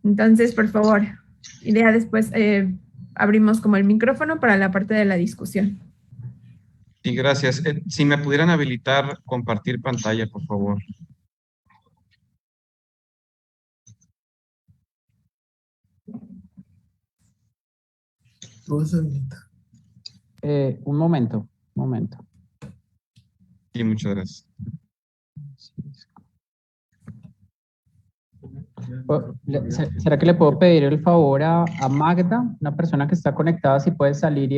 Entonces, por favor, y ya después abrimos como el micrófono para la parte de la discusión. Sí, gracias. Si me pudieran habilitar compartir pantalla, por favor. Tú vas a habilitar. Un momento. Sí, muchas gracias. ¿Será que le puedo pedir el favor a Magda, una persona que está conectada, si puede salir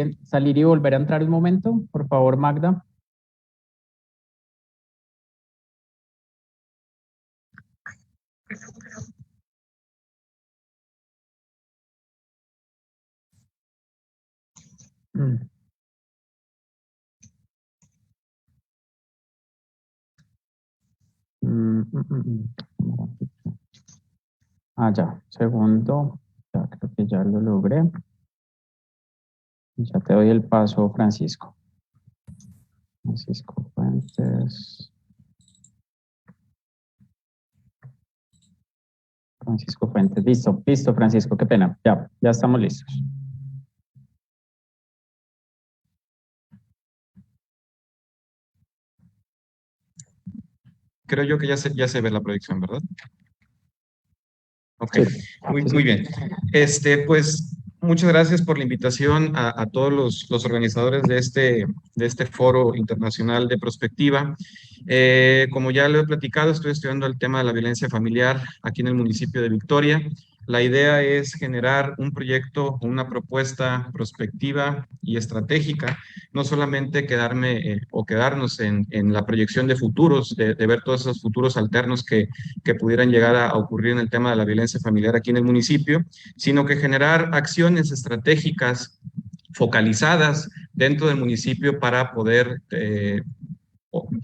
y volver a entrar un momento? Por favor, Magda. Ya, segundo. Ya creo que ya lo logré. Ya te doy el paso, Francisco. Francisco Fuentes. Listo, Francisco, qué pena. Ya estamos listos. Creo yo que ya se ve la proyección, ¿verdad? Ok, Sí. muy bien. Pues muchas gracias por la invitación a todos los organizadores de este foro internacional de prospectiva. Como ya lo he platicado, estoy estudiando el tema de la violencia familiar aquí en el municipio de Victoria. La idea es generar un proyecto, una propuesta prospectiva y estratégica, no solamente quedarnos en la proyección de futuros, de ver todos esos futuros alternos que pudieran llegar a ocurrir en el tema de la violencia familiar aquí en el municipio, sino que generar acciones estratégicas focalizadas dentro del municipio para poder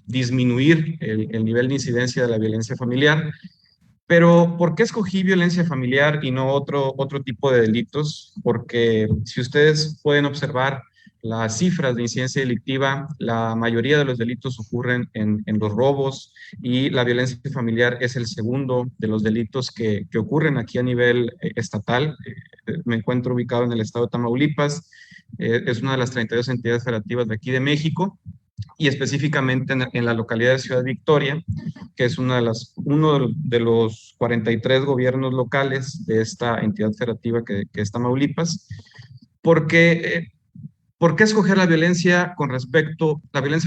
disminuir el nivel de incidencia de la violencia familiar. Pero, ¿por qué escogí violencia familiar y no otro tipo de delitos? Porque si ustedes pueden observar las cifras de incidencia delictiva, la mayoría de los delitos ocurren en los robos y la violencia familiar es el segundo de los delitos que ocurren aquí a nivel estatal. Me encuentro ubicado en el estado de Tamaulipas, es una de las 32 entidades federativas de aquí de México y específicamente en la localidad de Ciudad Victoria, que es uno de los 43 gobiernos locales de esta entidad federativa que es Tamaulipas. Porque, ¿por qué escoger la violencia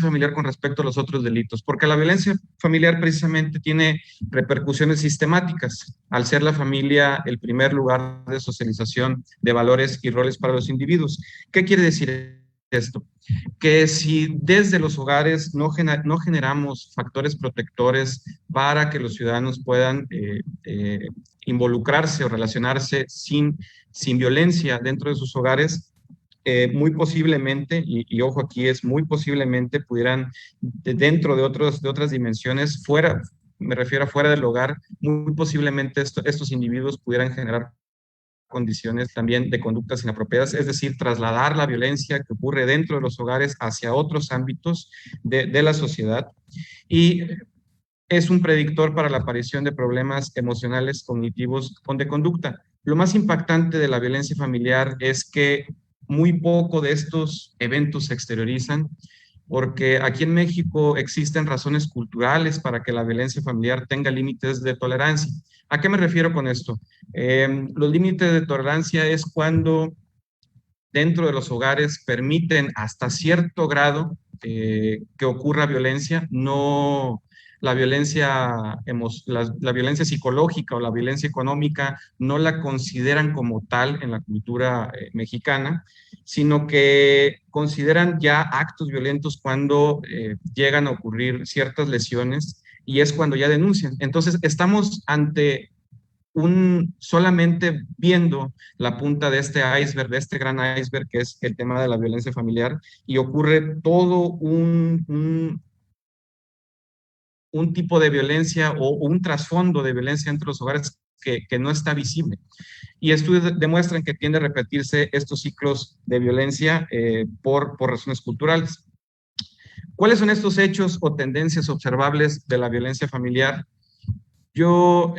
familiar con respecto a los otros delitos? Porque la violencia familiar precisamente tiene repercusiones sistemáticas, al ser la familia el primer lugar de socialización de valores y roles para los individuos. ¿Qué quiere decir esto? Que si desde los hogares no generamos factores protectores para que los ciudadanos puedan involucrarse o relacionarse sin violencia dentro de sus hogares, muy posiblemente, y ojo aquí, es muy posiblemente pudieran, dentro de otras dimensiones, me refiero a fuera del hogar, muy posiblemente estos individuos pudieran generar condiciones también de conductas inapropiadas, es decir, trasladar la violencia que ocurre dentro de los hogares hacia otros ámbitos de la sociedad. Y es un predictor para la aparición de problemas emocionales, cognitivos o de conducta. Lo más impactante de la violencia familiar es que muy poco de estos eventos se exteriorizan, porque aquí en México existen razones culturales para que la violencia familiar tenga límites de tolerancia. ¿A qué me refiero con esto? Los límites de tolerancia es cuando dentro de los hogares permiten hasta cierto grado que ocurra violencia, no la violencia psicológica o la violencia económica no la consideran como tal en la cultura mexicana, sino que consideran ya actos violentos cuando llegan a ocurrir ciertas lesiones y es cuando ya denuncian. Entonces, estamos ante solamente viendo la punta de este iceberg, de este gran iceberg que es el tema de la violencia familiar, y ocurre todo un tipo de violencia o un trasfondo de violencia entre los hogares que no está visible. Y estudios demuestran que tiende a repetirse estos ciclos de violencia por razones culturales. ¿Cuáles son estos hechos o tendencias observables de la violencia familiar? Yo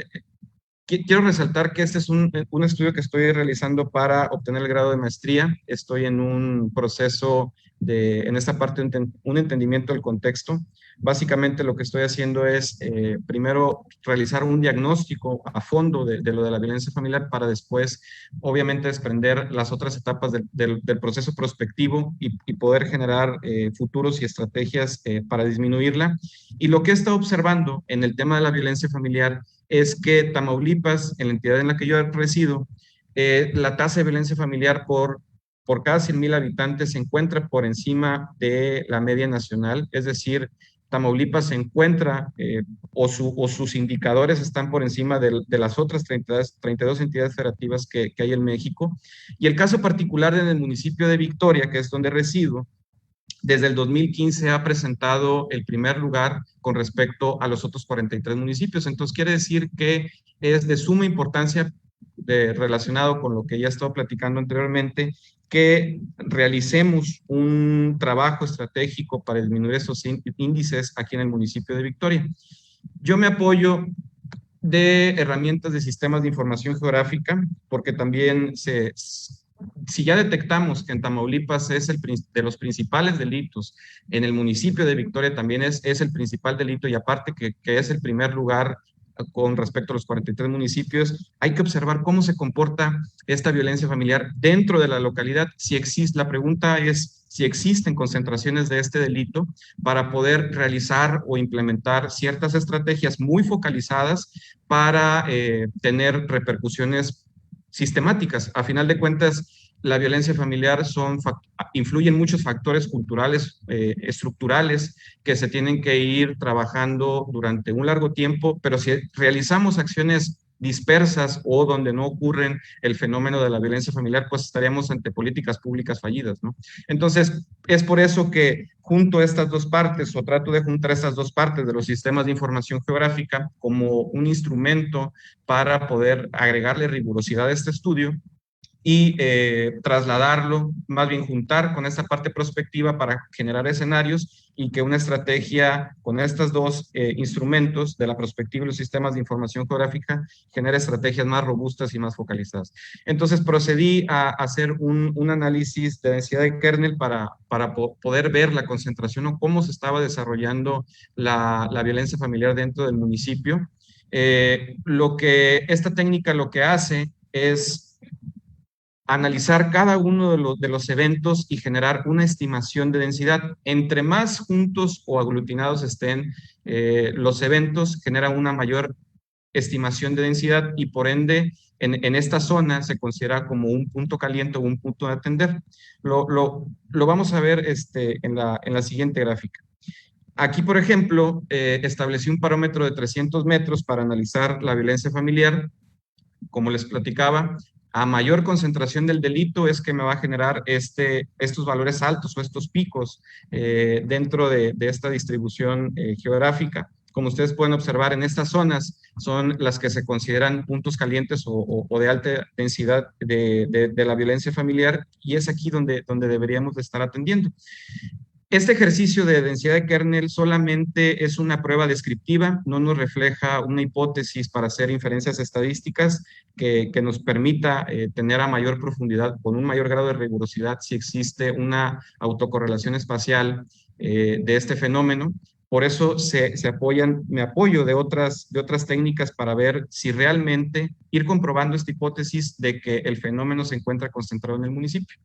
Quiero resaltar que este es un estudio que estoy realizando para obtener el grado de maestría. Estoy en un proceso en esta parte, un entendimiento del contexto. Básicamente lo que estoy haciendo es, primero, realizar un diagnóstico a fondo de lo de la violencia familiar para después, obviamente, desprender las otras etapas del proceso prospectivo y poder generar futuros y estrategias para disminuirla. Y lo que he estado observando en el tema de la violencia familiar es que Tamaulipas, en la entidad en la que yo resido, la tasa de violencia familiar por cada 100,000 habitantes se encuentra por encima de la media nacional, es decir, Tamaulipas se encuentra o sus indicadores están por encima de las otras 32 entidades federativas que hay en México. Y el caso particular en el municipio de Victoria, que es donde resido, desde el 2015 ha presentado el primer lugar con respecto a los otros 43 municipios. Entonces, quiere decir que es de suma importancia, relacionado con lo que ya he estado platicando anteriormente, que realicemos un trabajo estratégico para disminuir esos índices aquí en el municipio de Victoria. Yo me apoyo de herramientas de sistemas de información geográfica, porque también si ya detectamos que en Tamaulipas es de los principales delitos, en el municipio de Victoria también es el principal delito, y aparte que es el primer lugar con respecto a los 43 municipios, hay que observar cómo se comporta esta violencia familiar dentro de la localidad. La pregunta es si existen concentraciones de este delito para poder realizar o implementar ciertas estrategias muy focalizadas para tener repercusiones sistemáticas. A final de cuentas, la violencia familiar influyen muchos factores culturales, estructurales, que se tienen que ir trabajando durante un largo tiempo, pero si realizamos acciones dispersas o donde no ocurren el fenómeno de la violencia familiar, pues estaríamos ante políticas públicas fallidas, ¿no? Entonces, es por eso que junto a estas dos partes, o trato de juntar estas dos partes de los sistemas de información geográfica como un instrumento para poder agregarle rigurosidad a este estudio y trasladarlo, más bien juntar con esta parte prospectiva para generar escenarios, y que una estrategia con estos dos instrumentos de la prospectiva y los sistemas de información geográfica genere estrategias más robustas y más focalizadas. Entonces procedí a hacer un análisis de densidad de kernel para poder ver la concentración o cómo se estaba desarrollando la violencia familiar dentro del municipio. Esta técnica lo que hace es analizar cada uno de los eventos y generar una estimación de densidad. Entre más juntos o aglutinados estén los eventos, genera una mayor estimación de densidad, y por ende en esta zona se considera como un punto caliente o un punto de atender. Lo vamos a ver en la siguiente gráfica. Aquí, por ejemplo, establecí un parámetro de 300 metros para analizar la violencia familiar. Como les platicaba, a mayor concentración del delito es que me va a generar estos valores altos o estos picos dentro de esta distribución geográfica. Como ustedes pueden observar, en estas zonas son las que se consideran puntos calientes o de alta densidad de la violencia familiar, y es aquí donde deberíamos de estar atendiendo. Este ejercicio de densidad de kernel solamente es una prueba descriptiva, no nos refleja una hipótesis para hacer inferencias estadísticas que nos permita tener a mayor profundidad, con un mayor grado de rigurosidad, si existe una autocorrelación espacial de este fenómeno. Por eso me apoyo de otras técnicas para ver si realmente ir comprobando esta hipótesis de que el fenómeno se encuentra concentrado en el municipio.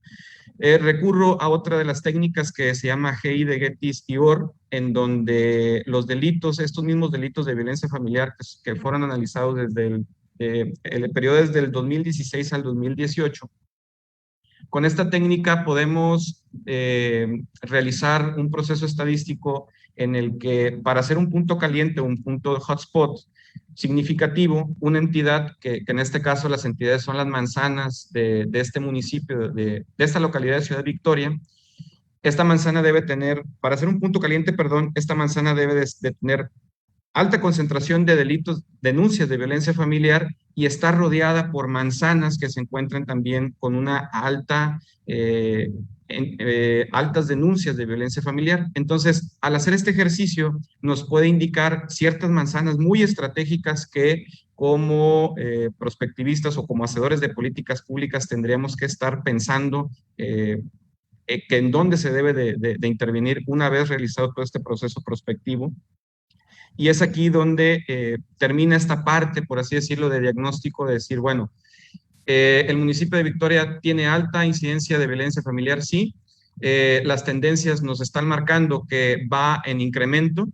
Recurro a otra de las técnicas que se llama GI de Gettys y Orr, en donde los delitos, estos mismos delitos de violencia familiar que fueron analizados desde el periodo desde el 2016 al 2018, con esta técnica podemos realizar un proceso estadístico en el que, para hacer un punto caliente o un punto de hotspot significativo, una entidad, que en este caso las entidades son las manzanas de este municipio, de esta localidad de Ciudad Victoria, esta manzana debe tener, para hacer un punto caliente, perdón, esta manzana debe de tener alta concentración de delitos, denuncias de violencia familiar, y está rodeada por manzanas que se encuentran también con una alta altas denuncias de violencia familiar. Entonces, al hacer este ejercicio, nos puede indicar ciertas manzanas muy estratégicas que como prospectivistas o como hacedores de políticas públicas tendríamos que estar pensando que en dónde se debe de intervenir una vez realizado todo este proceso prospectivo. Y es aquí donde termina esta parte, por así decirlo, de diagnóstico, de decir, bueno, el municipio de Victoria tiene alta incidencia de violencia familiar, sí. Las tendencias nos están marcando que va en incremento.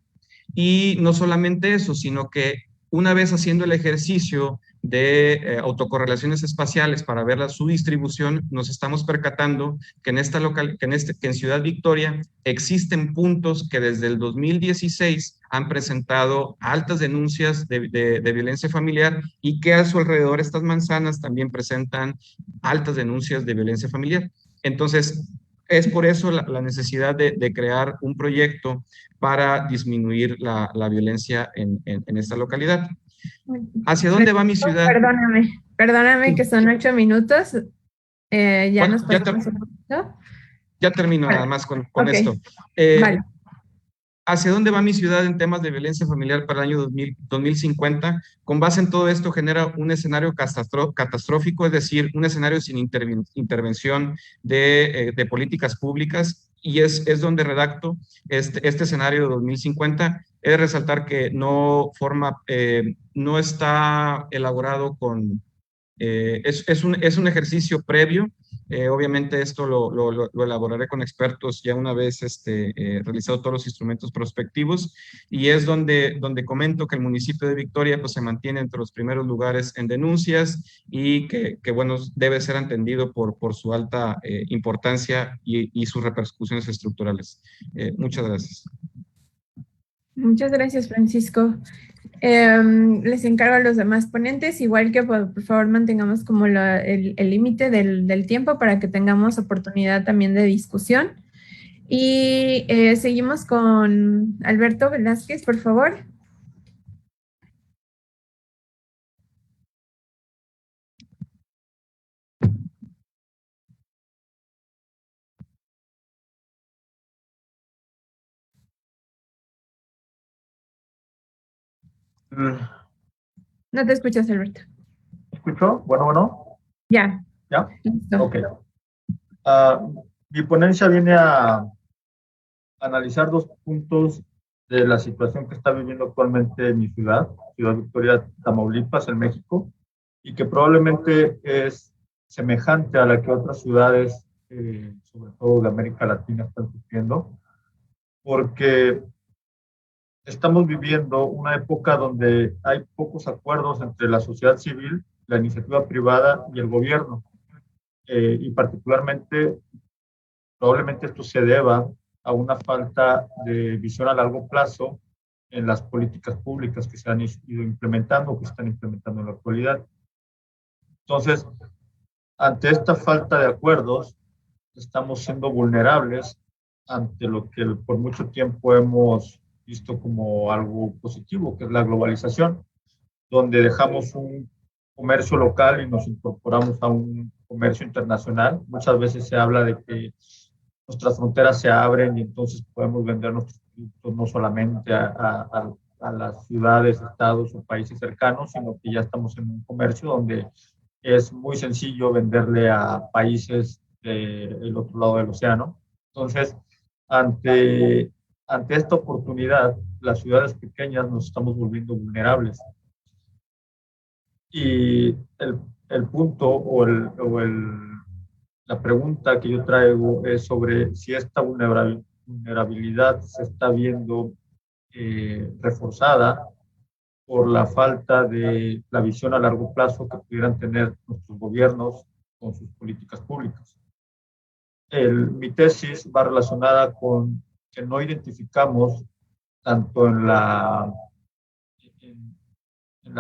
Y no solamente eso, sino que una vez haciendo el ejercicio de autocorrelaciones espaciales para ver su distribución, nos estamos percatando que que en Ciudad Victoria existen puntos que desde el 2016 han presentado altas denuncias de violencia familiar y que a su alrededor estas manzanas también presentan altas denuncias de violencia familiar. Entonces, es por eso la necesidad de crear un proyecto para disminuir la violencia en esta localidad. ¿Hacia dónde va mi ciudad? Perdóname que son 8 minutos. Ya Bueno, nos pasamos un poquito. Ya termino Vale. nada más con Ok. esto. Vale. ¿Hacia dónde va mi ciudad en temas de violencia familiar para el año 2050? Con base en todo esto genera un escenario catastrófico, es decir, un escenario sin intervención de políticas públicas, y es donde redacto este escenario de 2050. He de resaltar que no está elaborado con... es un ejercicio previo. Obviamente esto lo elaboraré con expertos ya una vez realizado todos los instrumentos prospectivos, y es donde comento que el municipio de Victoria pues, se mantiene entre los primeros lugares en denuncias y que bueno, debe ser entendido por su alta importancia y sus repercusiones estructurales. Muchas gracias. Muchas gracias, Francisco. Les encargo a los demás ponentes, igual que por favor mantengamos como el límite del tiempo para que tengamos oportunidad también de discusión. Y seguimos con Alberto Velázquez, por favor. No te escuchas, Alberto. ¿Escucho? Bueno. Ya. ¿Ya? Listo. Ok. Mi ponencia viene a analizar 2 puntos de la situación que está viviendo actualmente mi ciudad, Ciudad Victoria, Tamaulipas, en México, y que probablemente es semejante a la que otras ciudades, sobre todo de América Latina, están sufriendo, porque estamos viviendo una época donde hay pocos acuerdos entre la sociedad civil, la iniciativa privada y el gobierno. Y particularmente, probablemente esto se deba a una falta de visión a largo plazo en las políticas públicas que se han ido implementando o que se están implementando en la actualidad. Entonces, ante esta falta de acuerdos, estamos siendo vulnerables ante lo que por mucho tiempo hemos visto como algo positivo, que es la globalización, donde dejamos un comercio local y nos incorporamos a un comercio internacional. Muchas veces se habla de que nuestras fronteras se abren y entonces podemos vender nuestros productos no solamente a las ciudades, estados o países cercanos, sino que ya estamos en un comercio donde es muy sencillo venderle a países del otro lado del océano. Entonces, ante esta oportunidad, las ciudades pequeñas nos estamos volviendo vulnerables. Y el punto la pregunta que yo traigo es sobre si esta vulnerabilidad se está viendo reforzada por la falta de la visión a largo plazo que pudieran tener nuestros gobiernos con sus políticas públicas. Mi tesis va relacionada con que no identificamos tanto en la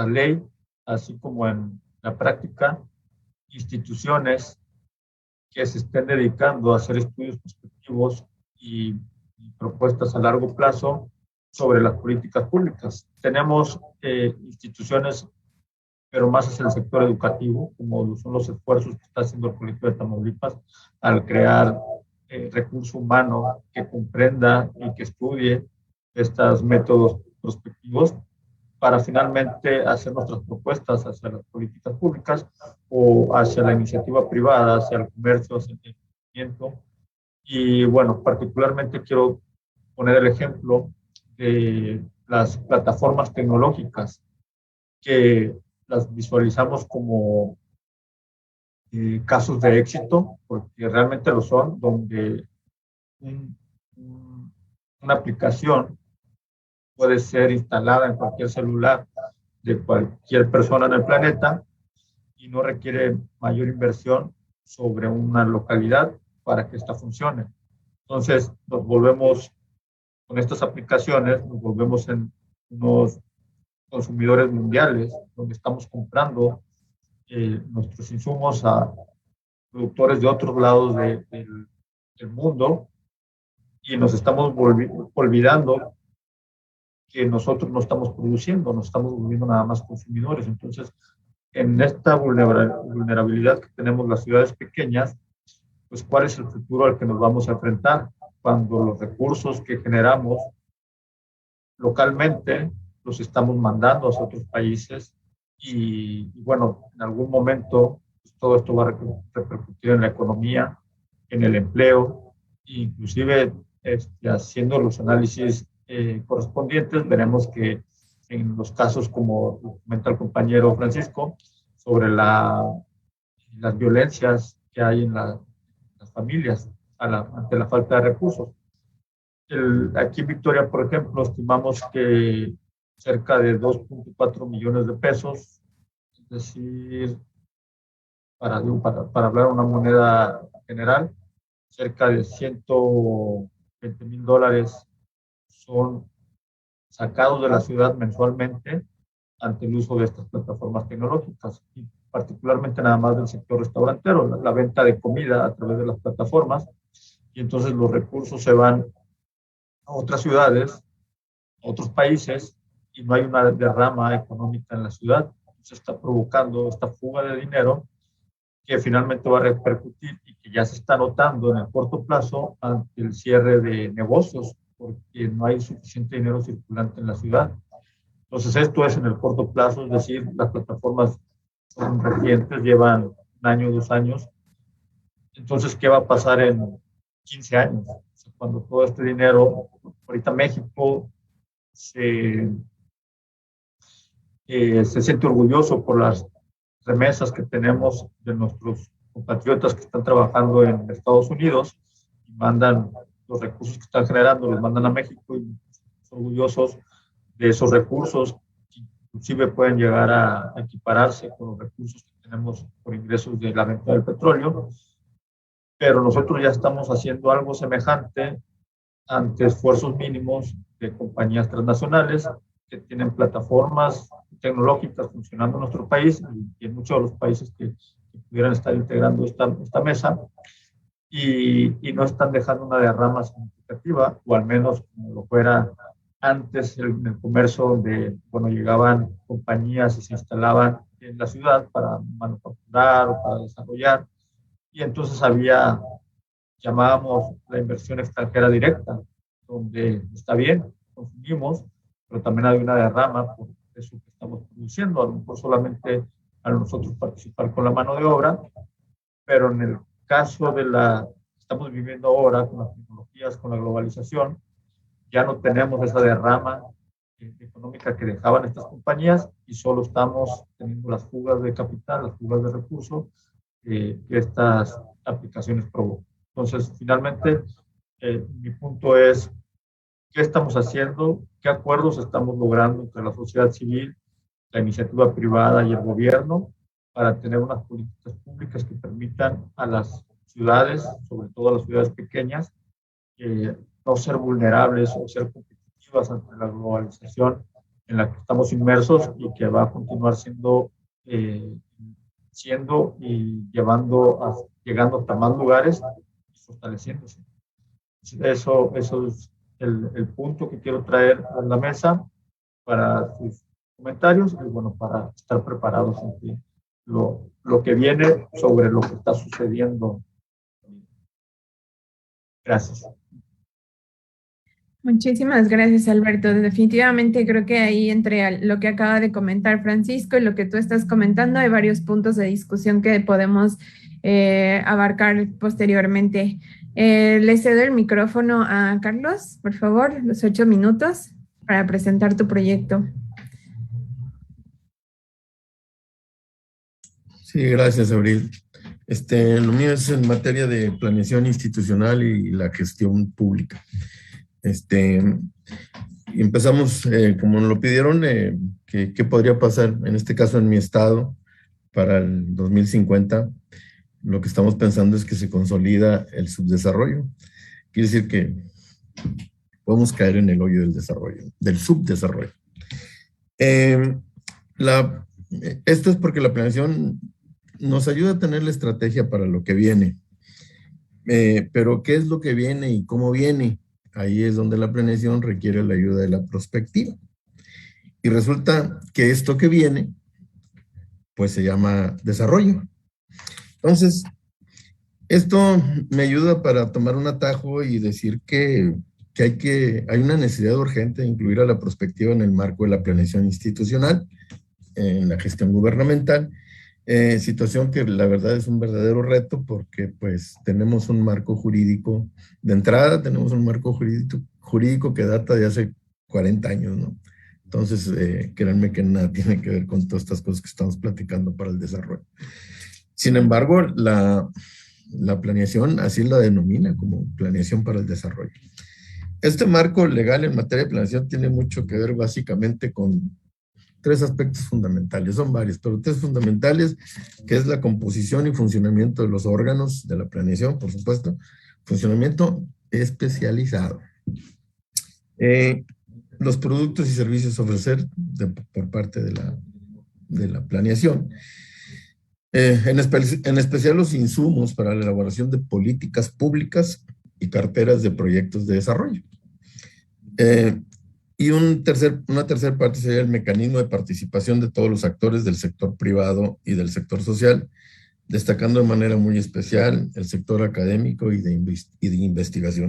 ley, así como en la práctica, instituciones que se estén dedicando a hacer estudios prospectivos y propuestas a largo plazo sobre las políticas públicas. Tenemos instituciones, pero más hacia el sector educativo, como son los esfuerzos que está haciendo el Colegio de Tamaulipas al crear recurso humano que comprenda y que estudie estos métodos prospectivos para finalmente hacer nuestras propuestas hacia las políticas públicas o hacia la iniciativa privada, hacia el comercio, hacia el emprendimiento. Y bueno, particularmente quiero poner el ejemplo de las plataformas tecnológicas que las visualizamos como casos de éxito, porque realmente lo son, donde una aplicación puede ser instalada en cualquier celular de cualquier persona en el planeta y no requiere mayor inversión sobre una localidad para que esta funcione. Entonces, nos volvemos, con estas aplicaciones, nos volvemos en unos consumidores mundiales, donde estamos comprando nuestros insumos a productores de otros lados del mundo y nos estamos olvidando que nosotros no estamos produciendo, nos estamos volviendo nada más consumidores. Entonces, en esta vulnerabilidad que tenemos las ciudades pequeñas, pues ¿cuál es el futuro al que nos vamos a enfrentar? Cuando los recursos que generamos localmente los estamos mandando a otros países y bueno, en algún momento pues, todo esto va a repercutir en la economía, en el empleo, inclusive haciendo los análisis correspondientes, veremos que en los casos, como comenta el compañero Francisco, sobre las violencias que hay en las familias ante la falta de recursos. Aquí en Victoria, por ejemplo, estimamos que cerca de 2.4 millones de pesos, es decir, para hablar una moneda general, cerca de $120,000 son sacados de la ciudad mensualmente ante el uso de estas plataformas tecnológicas, y particularmente nada más del sector restaurantero, la venta de comida a través de las plataformas, y entonces los recursos se van a otras ciudades, a otros países, y no hay una derrama económica en la ciudad. Se está provocando esta fuga de dinero que finalmente va a repercutir y que ya se está notando en el corto plazo ante el cierre de negocios, porque no hay suficiente dinero circulante en la ciudad. Entonces, esto es en el corto plazo, es decir, las plataformas son recientes, llevan 1 año, 2 años. Entonces, ¿qué va a pasar en 15 años? O sea, cuando todo este dinero, ahorita México se siente orgulloso por las remesas que tenemos de nuestros compatriotas que están trabajando en Estados Unidos y mandan los recursos que están generando, los mandan a México y son orgullosos de esos recursos, que inclusive pueden llegar a equipararse con los recursos que tenemos por ingresos de la venta del petróleo, pero nosotros ya estamos haciendo algo semejante ante esfuerzos mínimos de compañías transnacionales que tienen plataformas tecnológicas funcionando en nuestro país y en muchos de los países que pudieran estar integrando esta mesa y no están dejando una derrama significativa, o al menos como lo fuera antes en el comercio, donde bueno, llegaban compañías y se instalaban en la ciudad para manufacturar o para desarrollar, y entonces llamábamos la inversión extranjera directa, donde está bien, consumimos, pero también hay una derrama por eso que estamos produciendo, a lo mejor solamente a nosotros participar con la mano de obra, pero en el caso de que estamos viviendo ahora con las tecnologías, con la globalización, ya no tenemos esa derrama económica que dejaban estas compañías y solo estamos teniendo las fugas de capital, las fugas de recursos que estas aplicaciones provocan. Entonces, finalmente, mi punto es, ¿qué estamos haciendo? ¿Qué acuerdos estamos logrando entre la sociedad civil, la iniciativa privada y el gobierno para tener unas políticas públicas que permitan a las ciudades, sobre todo a las ciudades pequeñas, no ser vulnerables o ser competitivas ante la globalización en la que estamos inmersos y que va a continuar siendo y llegando hasta más lugares y fortaleciéndose? Eso es el punto que quiero traer a la mesa para sus comentarios y bueno, para estar preparados ante lo que viene sobre lo que está sucediendo Gracias. Muchísimas gracias, Alberto. Definitivamente creo que ahí entre lo que acaba de comentar Francisco y lo que tú estás comentando, hay varios puntos de discusión que podemos abarcar posteriormente. Le cedo el micrófono a Carlos, por favor, los 8 minutos para presentar tu proyecto. Sí, gracias, Abril. Lo mío es en materia de planeación institucional y la gestión pública. Empezamos, como nos lo pidieron, ¿qué podría pasar en este caso en mi estado para el 2050? Lo que estamos pensando es que se consolida el subdesarrollo. Quiere decir que podemos caer en el hoyo del desarrollo, del subdesarrollo. Esto es porque la planeación nos ayuda a tener la estrategia para lo que viene. Pero ¿qué es lo que viene y cómo viene? Ahí es donde la planeación requiere la ayuda de la prospectiva. Y resulta que esto que viene, pues se llama desarrollo. Entonces, esto me ayuda para tomar un atajo y decir que hay una necesidad urgente de incluir a la prospectiva en el marco de la planeación institucional, en la gestión gubernamental, situación que la verdad es un verdadero reto porque pues tenemos un marco jurídico, de entrada tenemos un marco jurídico que data de hace 40 años, ¿no? Entonces, créanme que nada tiene que ver con todas estas cosas que estamos platicando para el desarrollo. Sin embargo, la planeación así la denomina como planeación para el desarrollo. Este marco legal en materia de planeación tiene mucho que ver básicamente con 3 aspectos fundamentales, son varios, pero 3 fundamentales, que es la composición y funcionamiento de los órganos de la planeación, por supuesto, funcionamiento especializado. Los productos y servicios a ofrecer por parte de la planeación. En especial los insumos para la elaboración de políticas públicas y carteras de proyectos de desarrollo. Y una tercera parte sería el mecanismo de participación de todos los actores del sector privado y del sector social, destacando de manera muy especial el sector académico y de investigación.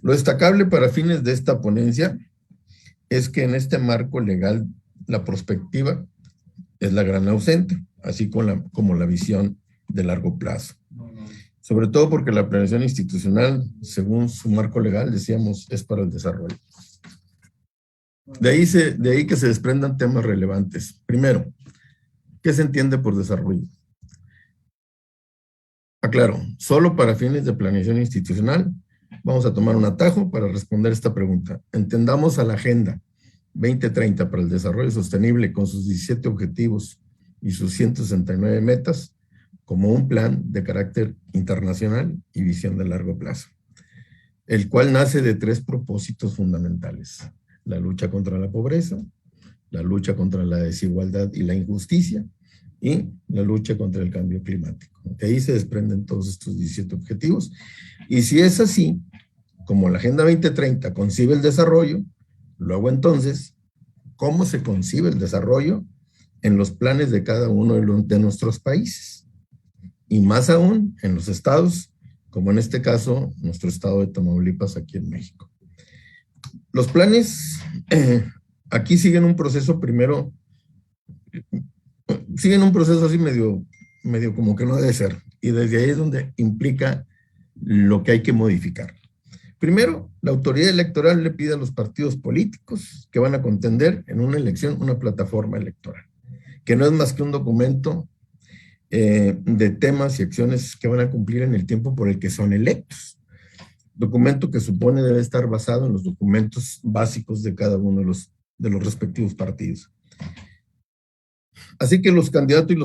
Lo destacable para fines de esta ponencia es que en este marco legal la prospectiva es la gran ausente, así como la visión de largo plazo. Sobre todo porque la planeación institucional, según su marco legal, decíamos, es para el desarrollo. De ahí que se desprendan temas relevantes. Primero, ¿qué se entiende por desarrollo? Aclaro, solo para fines de planeación institucional, vamos a tomar un atajo para responder esta pregunta. Entendamos a la Agenda 2030 para el Desarrollo Sostenible con sus 17 objetivos y sus 169 metas como un plan de carácter internacional y visión de largo plazo, el cual nace de 3 propósitos fundamentales: la lucha contra la pobreza, la lucha contra la desigualdad y la injusticia, y la lucha contra el cambio climático. De ahí se desprenden todos estos 17 objetivos. Y si es así, como la Agenda 2030 concibe el desarrollo, luego entonces, ¿cómo se concibe el desarrollo en los planes de cada uno de nuestros países? Y más aún en los estados, como en este caso, nuestro estado de Tamaulipas, aquí en México. Los planes aquí siguen un proceso primero, siguen un proceso así medio como que no debe ser. Y desde ahí es donde implica lo que hay que modificar. Primero, la autoridad electoral le pide a los partidos políticos que van a contender en una elección una plataforma electoral, que no es más que un documento de temas y acciones que van a cumplir en el tiempo por el que son electos. Documento que supone debe estar basado en los documentos básicos de cada uno de los respectivos partidos. Así que los candidatos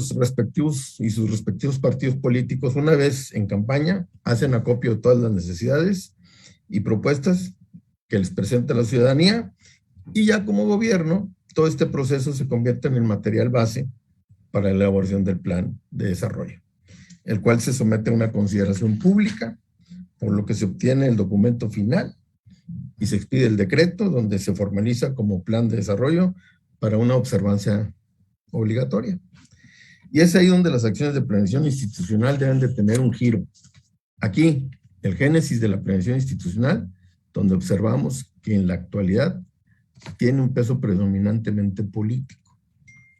y sus respectivos partidos políticos, una vez en campaña, hacen acopio de todas las necesidades y propuestas que les presenta la ciudadanía, y ya como gobierno, todo este proceso se convierte en el material base para la elaboración del plan de desarrollo, el cual se somete a una consideración pública, por lo que se obtiene el documento final y se expide el decreto donde se formaliza como plan de desarrollo para una observancia obligatoria. Y es ahí donde las acciones de planeación institucional deben de tener un giro. Aquí, el génesis de la planeación institucional, donde observamos que en la actualidad tiene un peso predominantemente político,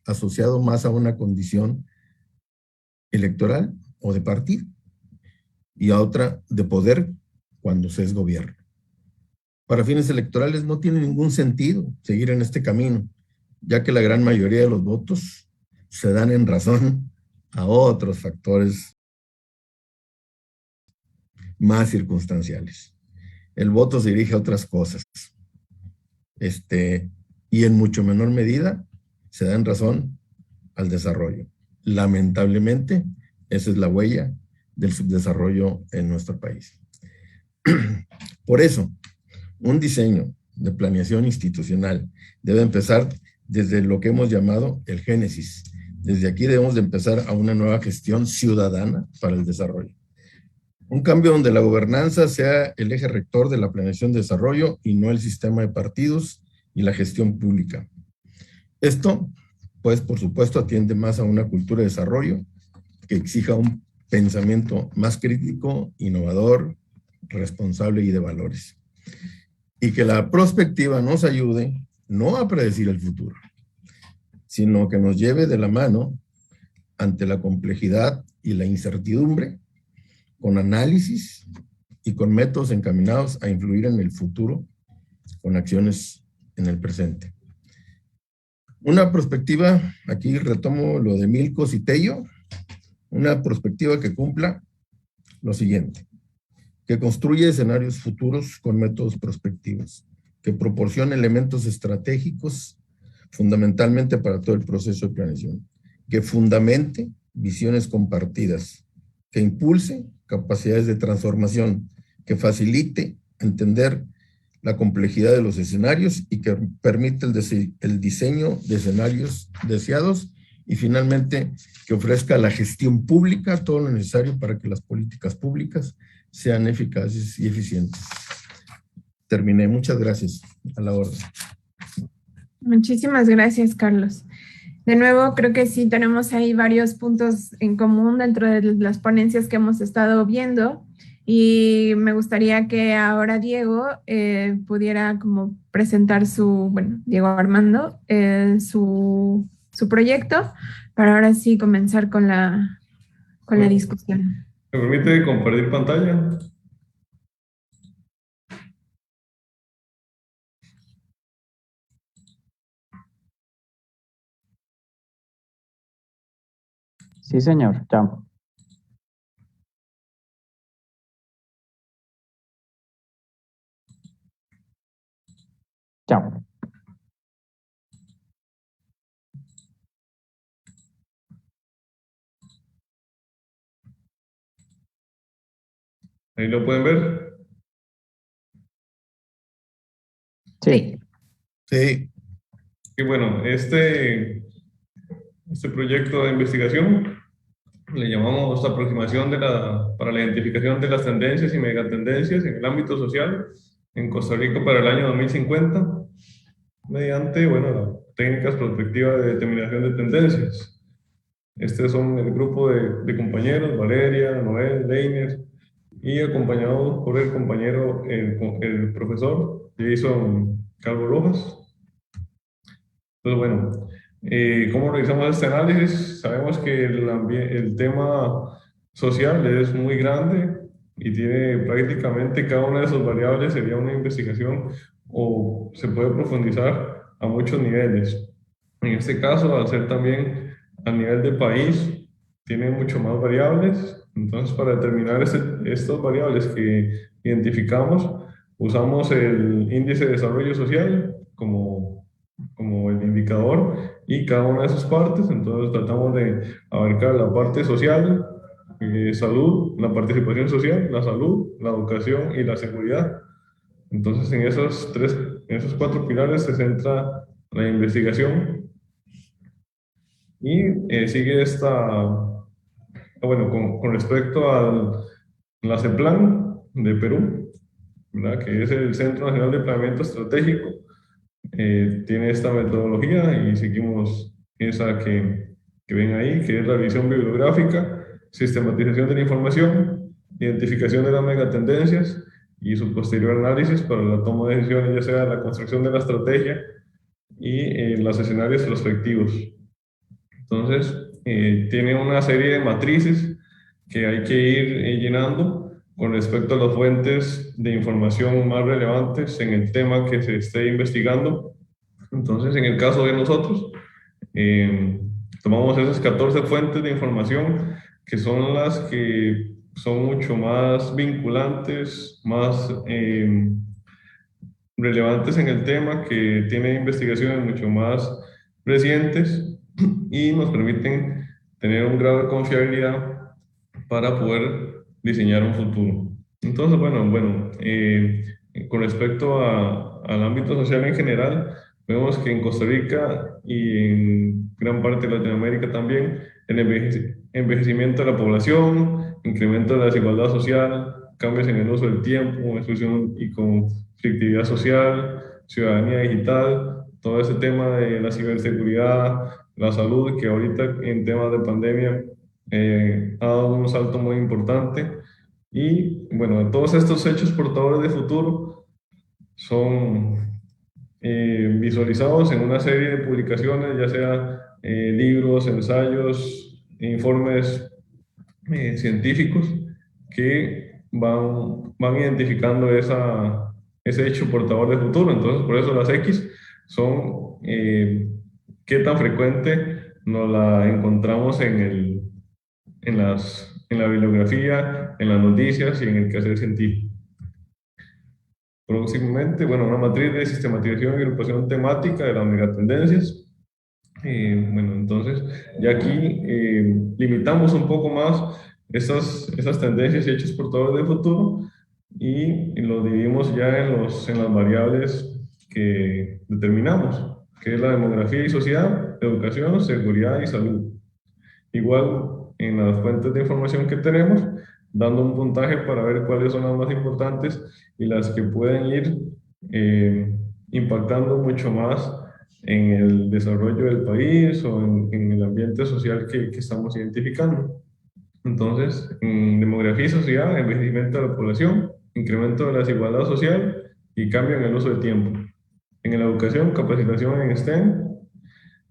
asociado más a una condición electoral o de partido, y a otra de poder cuando se es gobierno. Para fines electorales no tiene ningún sentido seguir en este camino, ya que la gran mayoría de los votos se dan en razón a otros factores más circunstanciales. El voto se dirige a otras cosas. Y en mucho menor medida se da en razón al desarrollo. Lamentablemente, esa es la huella del subdesarrollo en nuestro país. Por eso, un diseño de planeación institucional debe empezar desde lo que hemos llamado el génesis. Desde aquí debemos de empezar a una nueva gestión ciudadana para el desarrollo. Un cambio donde la gobernanza sea el eje rector de la planeación de desarrollo y no el sistema de partidos y la gestión pública. Esto, pues, por supuesto, atiende más a una cultura de desarrollo que exija un pensamiento más crítico, innovador, responsable y de valores. Y que la prospectiva nos ayude no a predecir el futuro, sino que nos lleve de la mano ante la complejidad y la incertidumbre, con análisis y con métodos encaminados a influir en el futuro con acciones en el presente. Una perspectiva, aquí retomo lo de Milkos y Tello, una perspectiva que cumpla lo siguiente: que construye escenarios futuros con métodos prospectivos, que proporcione elementos estratégicos fundamentalmente para todo el proceso de planeación, que fundamente visiones compartidas, que impulse capacidades de transformación, que facilite entender la complejidad de los escenarios y que permite el diseño de escenarios deseados, y finalmente que ofrezca a la gestión pública todo lo necesario para que las políticas públicas sean eficaces y eficientes. Terminé. Muchas gracias. A la orden. Muchísimas gracias, Carlos. De nuevo, creo que sí tenemos ahí varios puntos en común dentro de las ponencias que hemos estado viendo, y me gustaría que ahora Diego pudiera como presentar Diego Armando, su proyecto, para ahora sí comenzar con la discusión. ¿Me permite compartir pantalla? Sí, señor, ya. Ya. Ahí lo pueden ver. Sí. Sí. Y bueno, este proyecto de investigación le llamamos aproximación para la identificación de las tendencias y megatendencias en el ámbito social en Costa Rica para el año 2050, mediante, técnicas prospectivas de determinación de tendencias. Estos son el grupo de compañeros, Valeria, Noel, Leiner, y acompañados por el compañero, el profesor Jason Calvo Rojas. Entonces, ¿cómo realizamos este análisis? Sabemos que el tema social es muy grande y tiene prácticamente cada una de sus variables sería una investigación o se puede profundizar a muchos niveles. En este caso, al ser también a nivel de país, tiene mucho más variables. Entonces, para determinar estas variables que identificamos, usamos el índice de desarrollo social como el indicador y cada una de sus partes. Entonces tratamos de abarcar la parte social, salud, la participación social, la salud, la educación y la seguridad. Entonces en esos 4 pilares se centra la investigación y sigue con respecto a la CEPLAN de Perú, ¿verdad? Que es el Centro Nacional de Planeamiento Estratégico. Tiene esta metodología y seguimos esa que ven ahí, que es la visión bibliográfica, sistematización de la información identificación de las megatendencias y su posterior análisis para la toma de decisiones, ya sea la construcción de la estrategia y los escenarios prospectivos. Entonces, tiene una serie de matrices que hay que ir llenando con respecto a las fuentes de información más relevantes en el tema que se esté investigando. Entonces, en el caso de nosotros, tomamos esas 14 fuentes de información que son las que son mucho más vinculantes, más relevantes en el tema, que tienen investigaciones mucho más recientes y nos permiten tener un grado de confiabilidad para poder diseñar un futuro. Entonces, con respecto al ámbito social en general, vemos que en Costa Rica y en gran parte de Latinoamérica también, el envejecimiento de la población, incremento de la desigualdad social, cambios en el uso del tiempo, exclusión y conflictividad social, ciudadanía digital, todo ese tema de la ciberseguridad, la salud, que ahorita en temas de pandemia ha dado un salto muy importante. Y bueno, todos estos hechos portadores de futuro son visualizados en una serie de publicaciones, ya sea libros, ensayos, informes científicos que van identificando ese hecho portador de futuro. Entonces, por eso las X son qué tan frecuente nos la encontramos en la bibliografía, en las noticias y en el quehacer científico. Próximamente, una matriz de sistematización y agrupación temática de las megatendencias. Entonces, ya aquí limitamos un poco más esas tendencias y hechos portadores del futuro y lo dividimos ya en las variables que determinamos, que es la demografía y sociedad, educación, seguridad y salud. Igual en las fuentes de información que tenemos, dando un puntaje para ver cuáles son las más importantes y las que pueden ir impactando mucho más en el desarrollo del país o en el ambiente social que estamos identificando. Entonces, en demografía y sociedad, envejecimiento de la población, incremento de la desigualdad social y cambio en el uso del tiempo. En la educación, capacitación en STEM,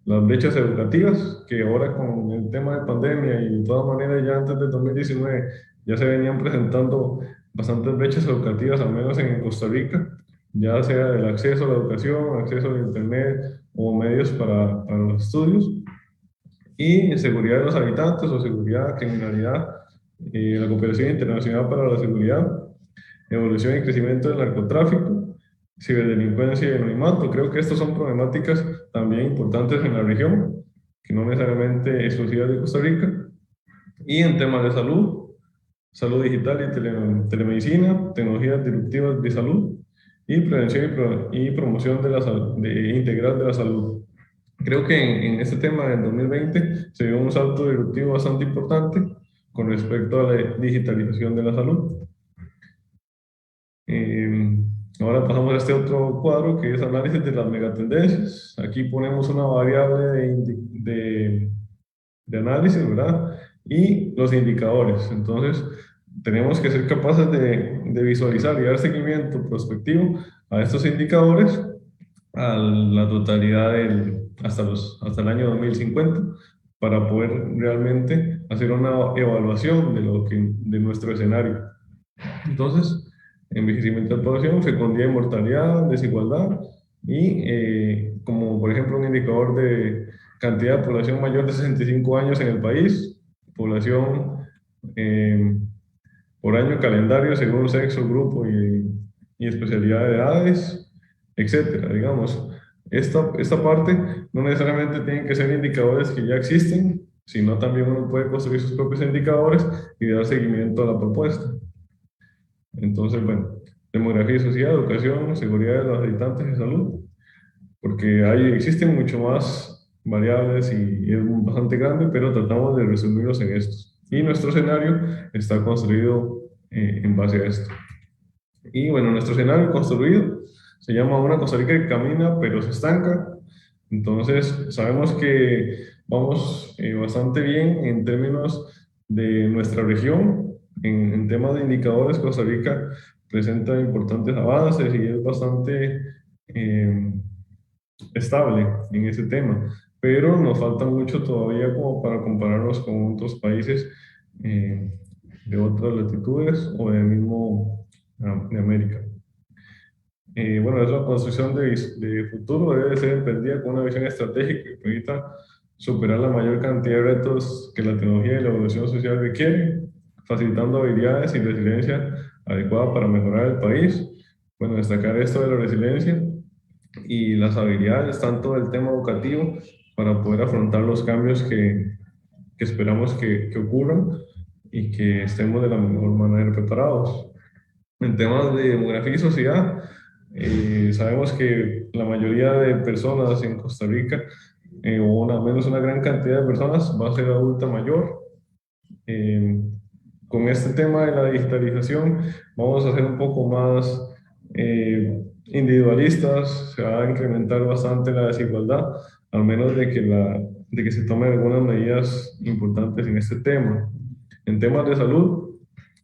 las brechas educativas, que ahora con el tema de pandemia y de todas maneras ya antes del 2019 ya se venían presentando bastantes brechas educativas, al menos en Costa Rica, ya sea el acceso a la educación, acceso a internet o medios para los estudios, y seguridad de los habitantes o seguridad, criminalidad, la cooperación internacional para la seguridad, evolución y crecimiento del narcotráfico, ciberdelincuencia y anonimato. Creo que estas son problemáticas también importantes en la región, que no necesariamente exclusivas de Costa Rica. Y en temas de salud, salud digital y telemedicina, tecnologías disruptivas de salud y prevención y promoción integral de la salud. Creo que en este tema del 2020 se dio un salto disruptivo bastante importante con respecto a la digitalización de la salud. Ahora pasamos a este otro cuadro que es análisis de las megatendencias. Aquí ponemos una variable de análisis, ¿verdad? Y los indicadores. Entonces, tenemos que ser capaces de visualizar y dar seguimiento prospectivo a estos indicadores a la totalidad hasta el año 2050 para poder realmente hacer una evaluación de nuestro escenario. Entonces, envejecimiento de la población, fecundidad y mortalidad, desigualdad y como por ejemplo un indicador de cantidad de población mayor de 65 años en el país, población por año calendario según sexo, grupo y especialidad de edades, etcétera. Digamos, esta parte no necesariamente tienen que ser indicadores que ya existen, sino también uno puede construir sus propios indicadores y dar seguimiento a la propuesta. Entonces, demografía y sociedad, educación, seguridad de los habitantes y salud, porque existen mucho más variables y es bastante grande, pero tratamos de resumirlos en estos. Y nuestro escenario está construido en base a esto. Y nuestro escenario construido se llama una Costa Rica que camina pero se estanca. Entonces, sabemos que vamos bastante bien en términos de nuestra región, En temas de indicadores, Costa Rica presenta importantes avances y es bastante estable en ese tema, pero nos falta mucho todavía como para compararnos con otros países de otras latitudes o del mismo de América. Bueno, es la construcción de futuro debe ser emprendida con una visión estratégica que permita superar la mayor cantidad de retos que la tecnología y la evolución social requieren, facilitando habilidades y resiliencia adecuada para mejorar el país. Bueno, destacar esto de la resiliencia y las habilidades, tanto del tema educativo, para poder afrontar los cambios que esperamos que ocurran y que estemos de la mejor manera preparados. En temas de demografía y sociedad, sabemos que la mayoría de personas en Costa Rica, o al menos una gran cantidad de personas, va a ser adulta mayor. Con este tema de la digitalización vamos a ser un poco más individualistas, se va a incrementar bastante la desigualdad, al menos de que se tomen algunas medidas importantes en este tema. En temas de salud,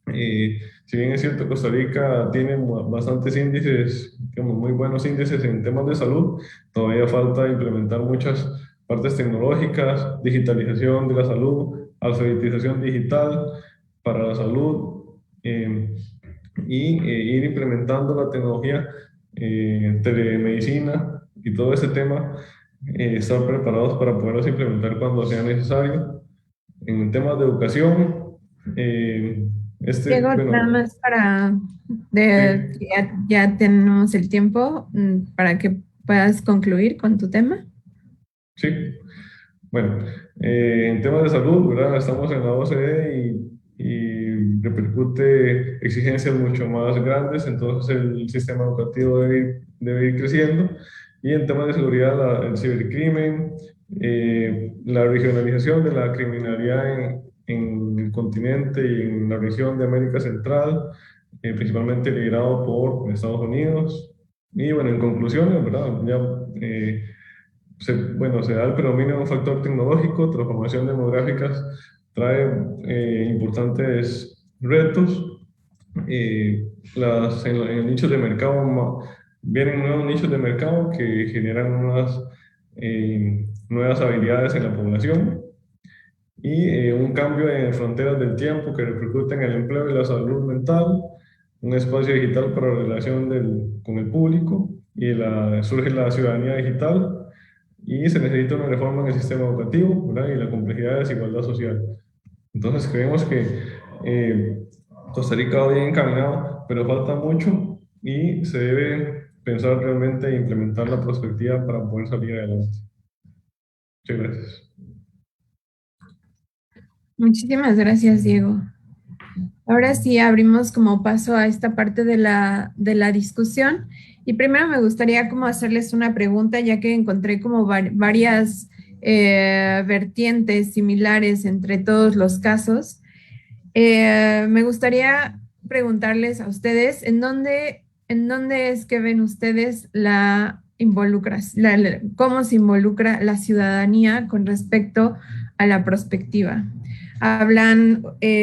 si bien es cierto, Costa Rica tiene bastantes índices, digamos, muy buenos índices en temas de salud, todavía falta implementar muchas partes tecnológicas, digitalización de la salud, alfabetización digital para la salud ir implementando la tecnología, telemedicina y todo ese tema, estar preparados para poderlos implementar cuando sea necesario. En temas de educación, Diego, bueno, nada más para, sí. ya tenemos el tiempo para que puedas concluir con tu tema. Sí, bueno, en temas de salud, ¿verdad? Estamos en la OCDE y repercute exigencias mucho más grandes, entonces el sistema educativo debe ir creciendo. Y en temas de seguridad, el cibercrimen, la regionalización de la criminalidad en el continente y en la región de América Central, principalmente liderado por Estados Unidos. Y bueno, en conclusión, ¿verdad? Ya, se da el predominio de un factor tecnológico, transformación demográfica trae importantes retos. En el nicho de mercado vienen nuevos nichos de mercado que generan nuevas habilidades en la población y un cambio en fronteras del tiempo que repercute en el empleo y la salud mental, un espacio digital para la relación con el público y surge la ciudadanía digital. Y se necesita una reforma en el sistema educativo, ¿verdad? Y la complejidad de desigualdad social. Entonces creemos que Costa Rica va bien encaminado, pero falta mucho y se debe pensar realmente e implementar la perspectiva para poder salir adelante. Muchas gracias. Muchísimas gracias, Diego. Ahora sí abrimos como paso a esta parte de la discusión. Y primero me gustaría como hacerles una pregunta, ya que encontré como varias vertientes similares entre todos los casos. Me gustaría preguntarles a ustedes, ¿en dónde es que ven ustedes cómo se involucra la ciudadanía con respecto a la prospectiva? Hablan,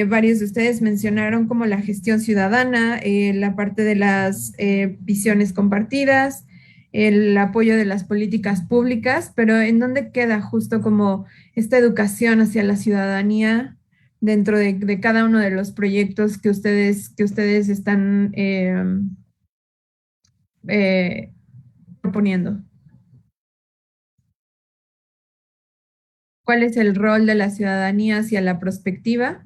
varios de ustedes mencionaron como la gestión ciudadana, la parte de las visiones compartidas, el apoyo de las políticas públicas, pero ¿en dónde queda justo como esta educación hacia la ciudadanía dentro de cada uno de los proyectos que ustedes están proponiendo? ¿Cuál es el rol de la ciudadanía hacia la prospectiva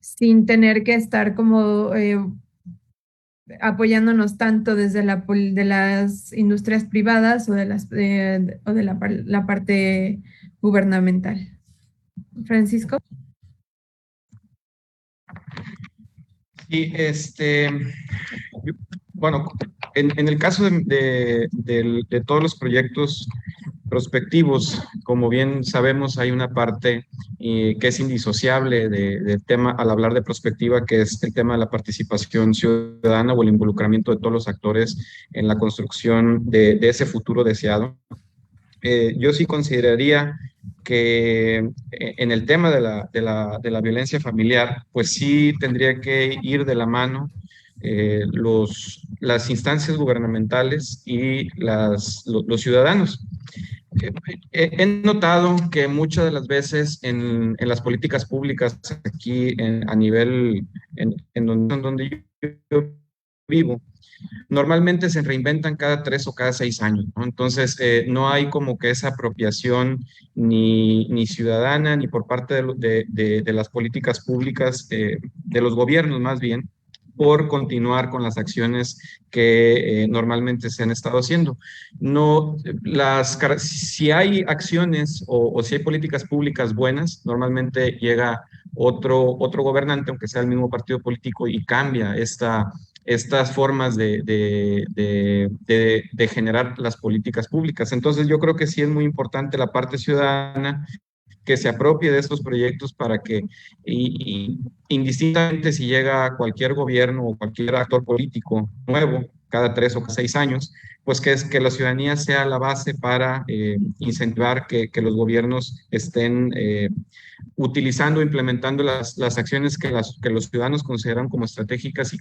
sin tener que estar como apoyándonos tanto desde de las industrias privadas o de la parte gubernamental? Francisco. Sí, bueno, en el caso de todos los proyectos prospectivos, como bien sabemos, hay una parte que es indisociable del tema al hablar de prospectiva, que es el tema de la participación ciudadana o el involucramiento de todos los actores en la construcción de ese futuro deseado. Yo sí consideraría que en el tema de la violencia familiar, pues sí tendría que ir de la mano las instancias gubernamentales y los ciudadanos. He notado que muchas de las veces en las políticas públicas aquí a nivel, en donde yo vivo, normalmente se reinventan cada 3 o cada 6 años, ¿no? Entonces, no hay como que esa apropiación ni ciudadana ni por parte de las políticas públicas, de los gobiernos más bien, por continuar con las acciones que normalmente se han estado haciendo. No, si hay acciones o si hay políticas públicas buenas, normalmente llega otro gobernante, aunque sea el mismo partido político, y cambia estas formas de generar las políticas públicas. Entonces, yo creo que sí es muy importante la parte ciudadana que se apropie de estos proyectos para que, indistintamente si llega cualquier gobierno o cualquier actor político nuevo, cada 3 o 6 años, pues que la ciudadanía sea la base para incentivar que los gobiernos estén utilizando, implementando las acciones que los ciudadanos consideran como estratégicas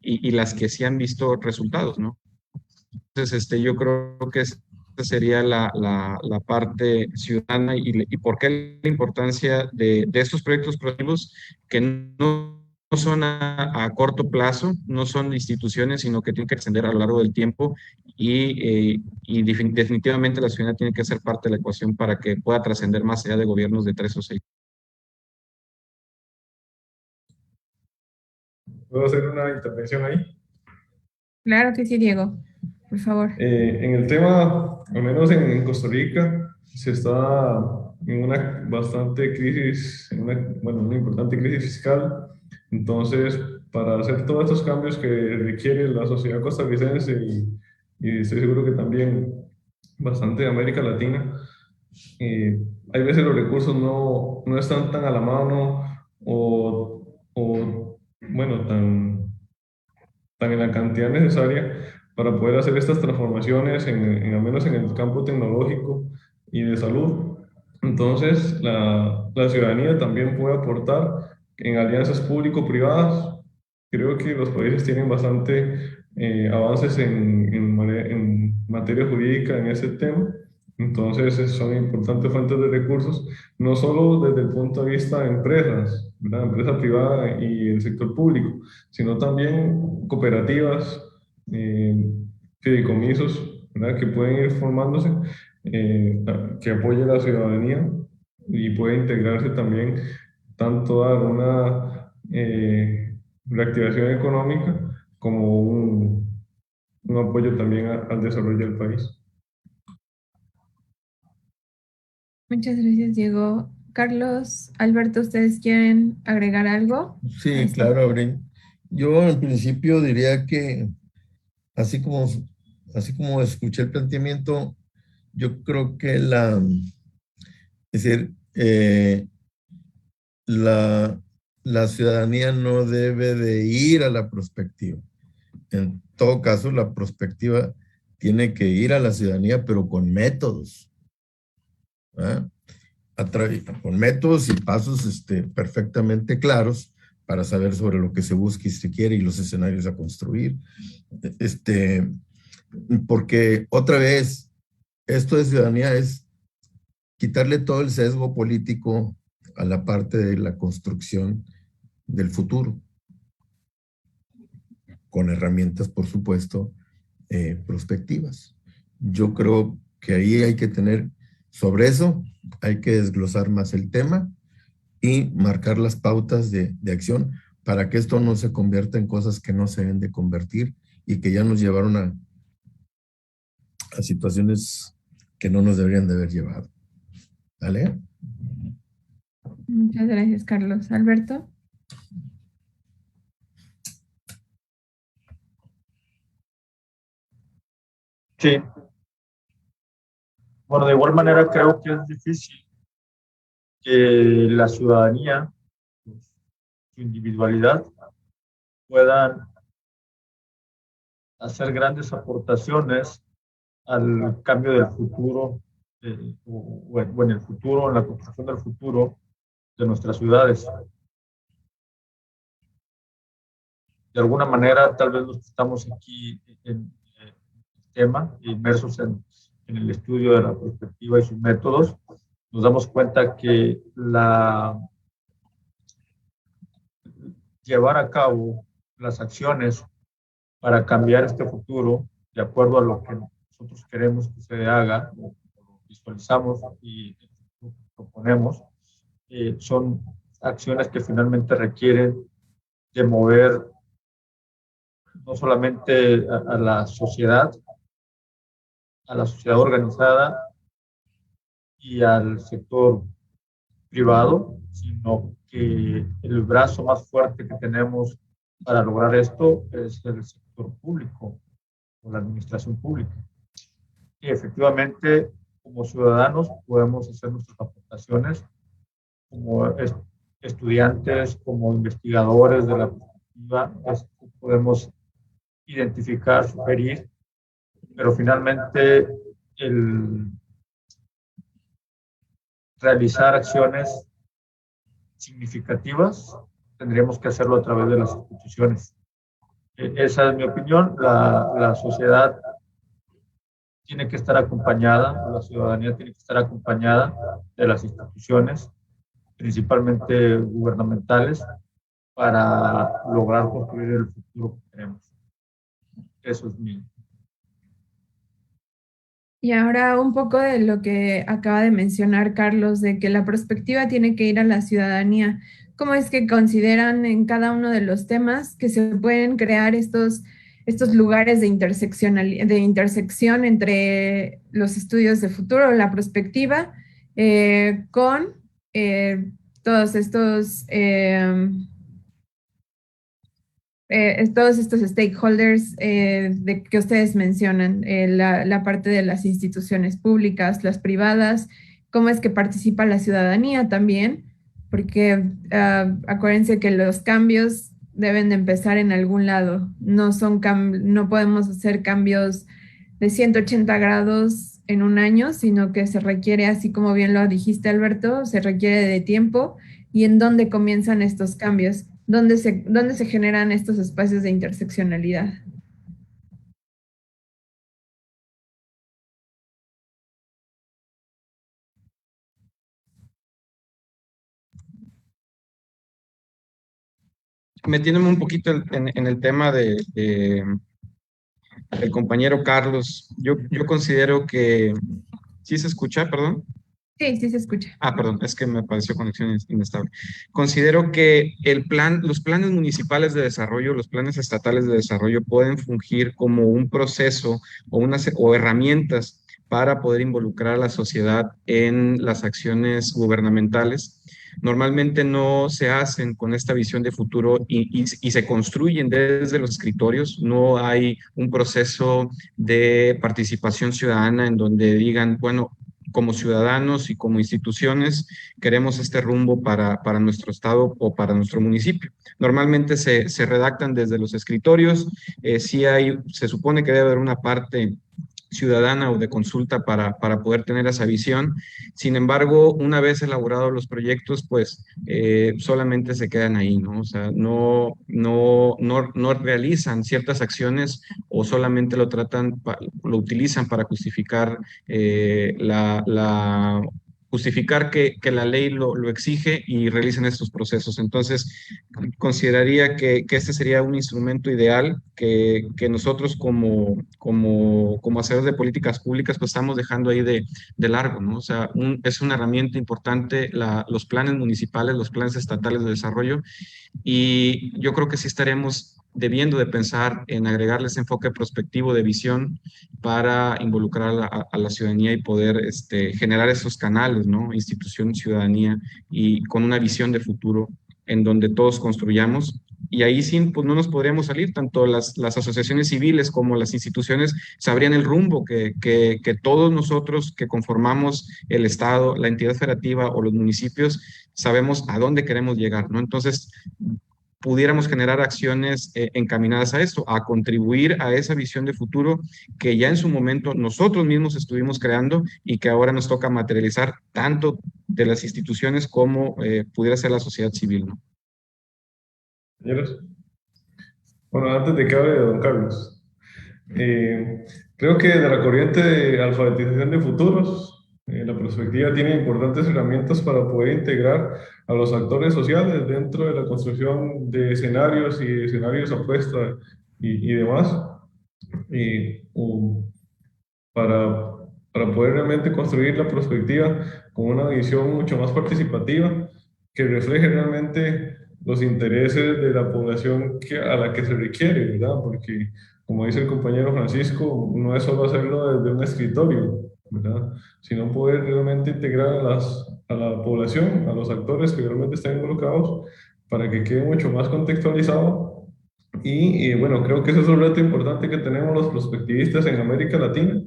y las que sí han visto resultados, ¿no? Entonces, yo creo que esa sería la parte ciudadana y por qué la importancia de estos proyectos productivos que no son a corto plazo, no son instituciones, sino que tienen que extender a lo largo del tiempo definitivamente la ciudadanía tiene que ser parte de la ecuación para que pueda trascender más allá de gobiernos de 3 o 6. ¿Puedo hacer una intervención ahí? Claro que sí, Diego, por favor. En el tema, al menos en Costa Rica, se está en una bastante crisis, una importante crisis fiscal. Entonces, para hacer todos estos cambios que requiere la sociedad costarricense y estoy seguro que también bastante de América Latina, hay veces los recursos no están tan a la mano bueno, tan en la cantidad necesaria para poder hacer estas transformaciones, al menos en el campo tecnológico y de salud. Entonces, la ciudadanía también puede aportar en alianzas público-privadas. Creo que los países tienen bastante avances en materia jurídica en ese tema. Entonces, son importantes fuentes de recursos, no solo desde el punto de vista de empresas, ¿verdad? Empresa privada y el sector público, sino también cooperativas, eh, fideicomisos, ¿verdad? Que pueden ir formándose, que apoyen a la ciudadanía y puede integrarse también tanto a una reactivación económica como un apoyo también al desarrollo del país. Muchas gracias, Diego. Carlos, Alberto, ¿ustedes quieren agregar algo? Sí, claro, Abril. Yo en principio diría que así como, así como escuché el planteamiento, yo creo que es decir, la ciudadanía no debe de ir a la prospectiva. En todo caso, la prospectiva tiene que ir a la ciudadanía, pero con métodos. ¿Ah? Con métodos y pasos perfectamente claros para saber sobre lo que se busca y se quiere y los escenarios a construir. Porque otra vez, esto de ciudadanía es quitarle todo el sesgo político a la parte de la construcción del futuro, con herramientas, por supuesto, prospectivas. Yo creo que ahí hay que tener, sobre eso, hay que desglosar más el tema y marcar las pautas de acción para que esto no se convierta en cosas que no se deben de convertir y que ya nos llevaron a situaciones que no nos deberían de haber llevado. ¿Vale? Muchas gracias, Carlos. Alberto. Sí. Bueno, de igual manera creo que es difícil que la ciudadanía, su individualidad, puedan hacer grandes aportaciones al cambio del futuro o en el futuro, en la construcción del futuro de nuestras ciudades. De alguna manera, tal vez los que estamos aquí en el tema, inmersos en el estudio de la perspectiva y sus métodos, nos damos cuenta que llevar a cabo las acciones para cambiar este futuro de acuerdo a lo que nosotros queremos que se haga, o lo visualizamos y proponemos, son acciones que finalmente requieren de mover no solamente a la sociedad organizada y al sector privado, sino que el brazo más fuerte que tenemos para lograr esto es el sector público o la administración pública. Y efectivamente, como ciudadanos, podemos hacer nuestras aportaciones como estudiantes, como investigadores de la perspectiva, podemos identificar, sugerir, pero finalmente el realizar acciones significativas tendríamos que hacerlo a través de las instituciones. Esa es mi opinión. La sociedad tiene que estar acompañada, la ciudadanía tiene que estar acompañada de las instituciones, principalmente gubernamentales, para lograr construir el futuro que queremos. Eso es mi. Y ahora un poco de lo que acaba de mencionar Carlos, de que la perspectiva tiene que ir a la ciudadanía. ¿Cómo es que consideran en cada uno de los temas que se pueden crear estos lugares de intersección entre los estudios de futuro, la perspectiva, con todos estos stakeholders que ustedes mencionan, la parte de las instituciones públicas, las privadas, cómo es que participa la ciudadanía también, porque acuérdense que los cambios deben de empezar en algún lado, no podemos hacer cambios de 180 grados en un año, sino que se requiere, así como bien lo dijiste Alberto, se requiere de tiempo. ¿Y en dónde comienzan estos cambios? ¿Dónde se generan estos espacios de interseccionalidad? Metiéndome un poquito en el tema del compañero Carlos, yo considero que, ¿sí se escucha, perdón? Sí, sí se escucha. Perdón, es que me pareció conexión inestable. Considero que los planes municipales de desarrollo, los planes estatales de desarrollo pueden fungir como un proceso o herramientas para poder involucrar a la sociedad en las acciones gubernamentales. Normalmente no se hacen con esta visión de futuro y se construyen desde los escritorios. No hay un proceso de participación ciudadana en donde digan, bueno, como ciudadanos y como instituciones queremos este rumbo para nuestro estado o para nuestro municipio. Normalmente se redactan desde los escritorios, se supone que debe haber una parte ciudadana o de consulta para poder tener esa visión. Sin embargo, una vez elaborados los proyectos, pues solamente se quedan ahí, ¿no? O sea, no realizan ciertas acciones o solamente lo utilizan para justificar justificar que la ley lo exige y realicen estos procesos. Entonces, consideraría que este sería un instrumento ideal que nosotros como hacedores de políticas públicas pues estamos dejando ahí de largo, ¿no? O sea, es una herramienta importante los planes municipales, los planes estatales de desarrollo, y yo creo que sí estaremos debiendo de pensar en agregarles enfoque prospectivo de visión para involucrar a la ciudadanía y poder generar esos canales, ¿no? Institución, ciudadanía, y con una visión de futuro en donde todos construyamos. Y ahí sí, pues no nos podríamos salir, tanto las asociaciones civiles como las instituciones sabrían el rumbo que todos nosotros que conformamos el Estado, la entidad federativa o los municipios, sabemos a dónde queremos llegar, ¿no? Entonces, pudiéramos generar acciones encaminadas a esto, a contribuir a esa visión de futuro que ya en su momento nosotros mismos estuvimos creando y que ahora nos toca materializar tanto de las instituciones como pudiera ser la sociedad civil, ¿no? Señores. Bueno, antes de que hable don Carlos, creo que de la corriente de alfabetización de futuros, la perspectiva tiene importantes herramientas para poder integrar a los actores sociales dentro de la construcción de escenarios y escenarios apuesta y demás, para, para poder realmente construir la perspectiva con una visión mucho más participativa que refleje realmente los intereses de la población a la que se requiere, ¿verdad? Porque, como dice el compañero Francisco, no es solo hacerlo desde un escritorio, ¿verdad? Sino poder realmente integrar a la población, a los actores que realmente están involucrados, para que quede mucho más contextualizado. Y bueno, creo que ese es un reto importante que tenemos los prospectivistas en América Latina.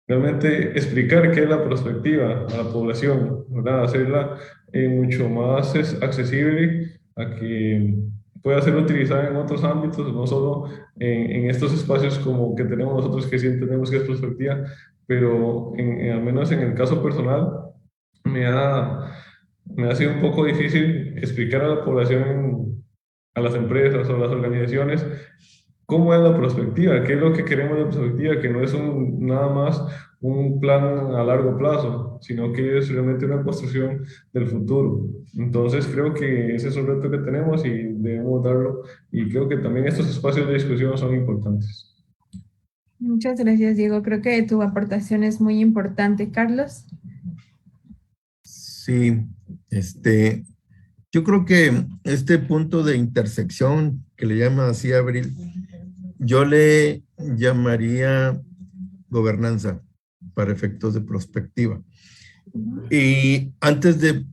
Realmente explicar qué es la prospectiva a la población, ¿verdad? Hacerla mucho más accesible a que pueda ser utilizada en otros ámbitos, no solo en estos espacios como que tenemos nosotros que sí entendemos que es prospectiva, pero al menos en el caso personal me ha sido un poco difícil explicar a la población, a las empresas o a las organizaciones, cómo es la prospectiva, qué es lo que queremos de la prospectiva, que no es nada más un plan a largo plazo, sino que es realmente una construcción del futuro. Entonces creo que ese es un reto que tenemos y debemos darlo, y creo que también estos espacios de discusión son importantes. Muchas gracias, Diego. Creo que tu aportación es muy importante. Carlos. Sí, yo creo que este punto de intersección que le llama así Abril, yo le llamaría gobernanza para efectos de prospectiva. Y antes de,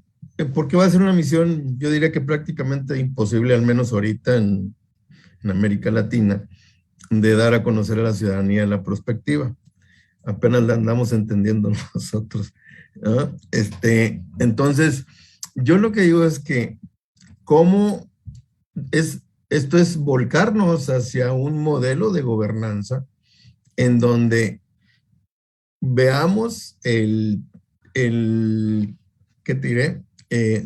porque va a ser una misión, yo diría que prácticamente imposible, al menos ahorita en América Latina, de dar a conocer a la ciudadanía la prospectiva. Apenas la andamos entendiendo nosotros, ¿no? Entonces, yo lo que digo es que esto es volcarnos hacia un modelo de gobernanza en donde veamos ¿qué te diré?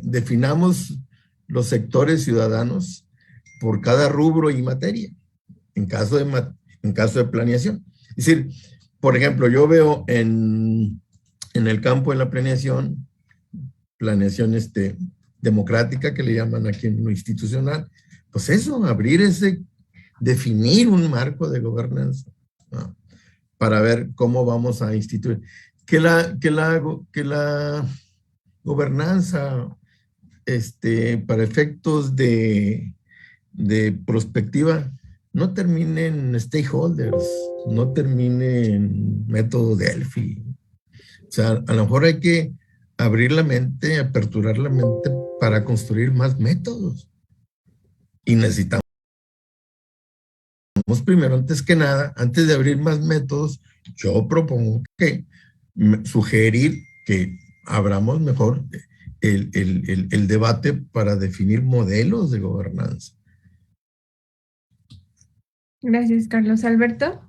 Definamos los sectores ciudadanos por cada rubro y materia, en caso de planeación. Es decir, por ejemplo, yo veo en el campo de la planeación democrática, que le llaman aquí en lo institucional, pues eso, definir un marco de gobernanza, ¿no? Para ver cómo vamos a instituir. Que la gobernanza, para efectos de prospectiva, no termine en stakeholders, no termine en método Delphi. O sea, a lo mejor hay que abrir la mente, aperturar la mente para construir más métodos. Y necesitamos primero, antes que nada, antes de abrir más métodos, yo propongo sugerir que abramos mejor el debate para definir modelos de gobernanza. Gracias, Carlos. Alberto.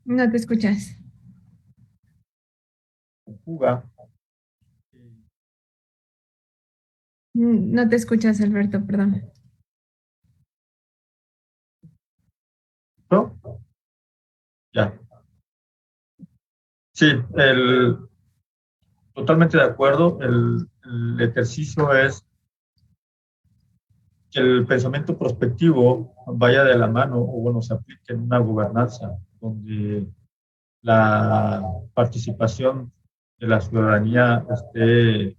No te escuchas. No te escuchas, Alberto, perdón. ¿No? Ya. Sí, totalmente de acuerdo. El ejercicio es que el pensamiento prospectivo vaya de la mano, o bueno, se aplique en una gobernanza donde la participación de la ciudadanía esté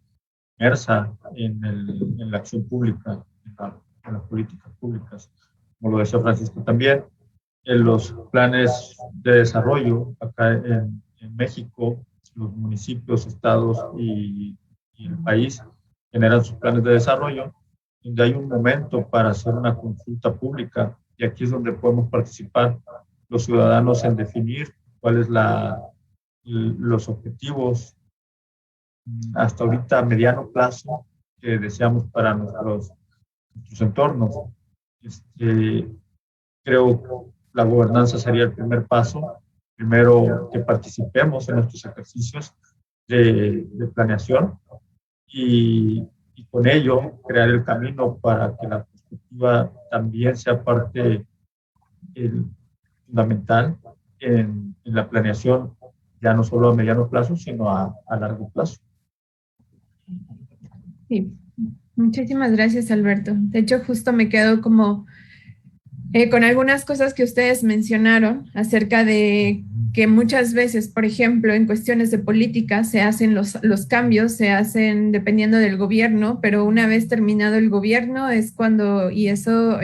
inmersa en la acción pública, en las políticas públicas. Como lo decía Francisco también, en los planes de desarrollo acá en México, los municipios, estados y el país generan sus planes de desarrollo, donde hay un momento para hacer una consulta pública, y aquí es donde podemos participar los ciudadanos en definir cuáles los objetivos hasta ahorita a mediano plazo que deseamos para nuestros entornos. Creo que la gobernanza sería el primer paso. Primero, que participemos en estos ejercicios de planeación y con ello crear el camino para que la perspectiva también sea parte fundamental en la planeación, ya no solo a mediano plazo, sino a largo plazo. Sí, muchísimas gracias, Alberto. De hecho, justo me quedo como con algunas cosas que ustedes mencionaron acerca de que muchas veces, por ejemplo, en cuestiones de política se hacen los cambios, se hacen dependiendo del gobierno, pero una vez terminado el gobierno es cuando, y eso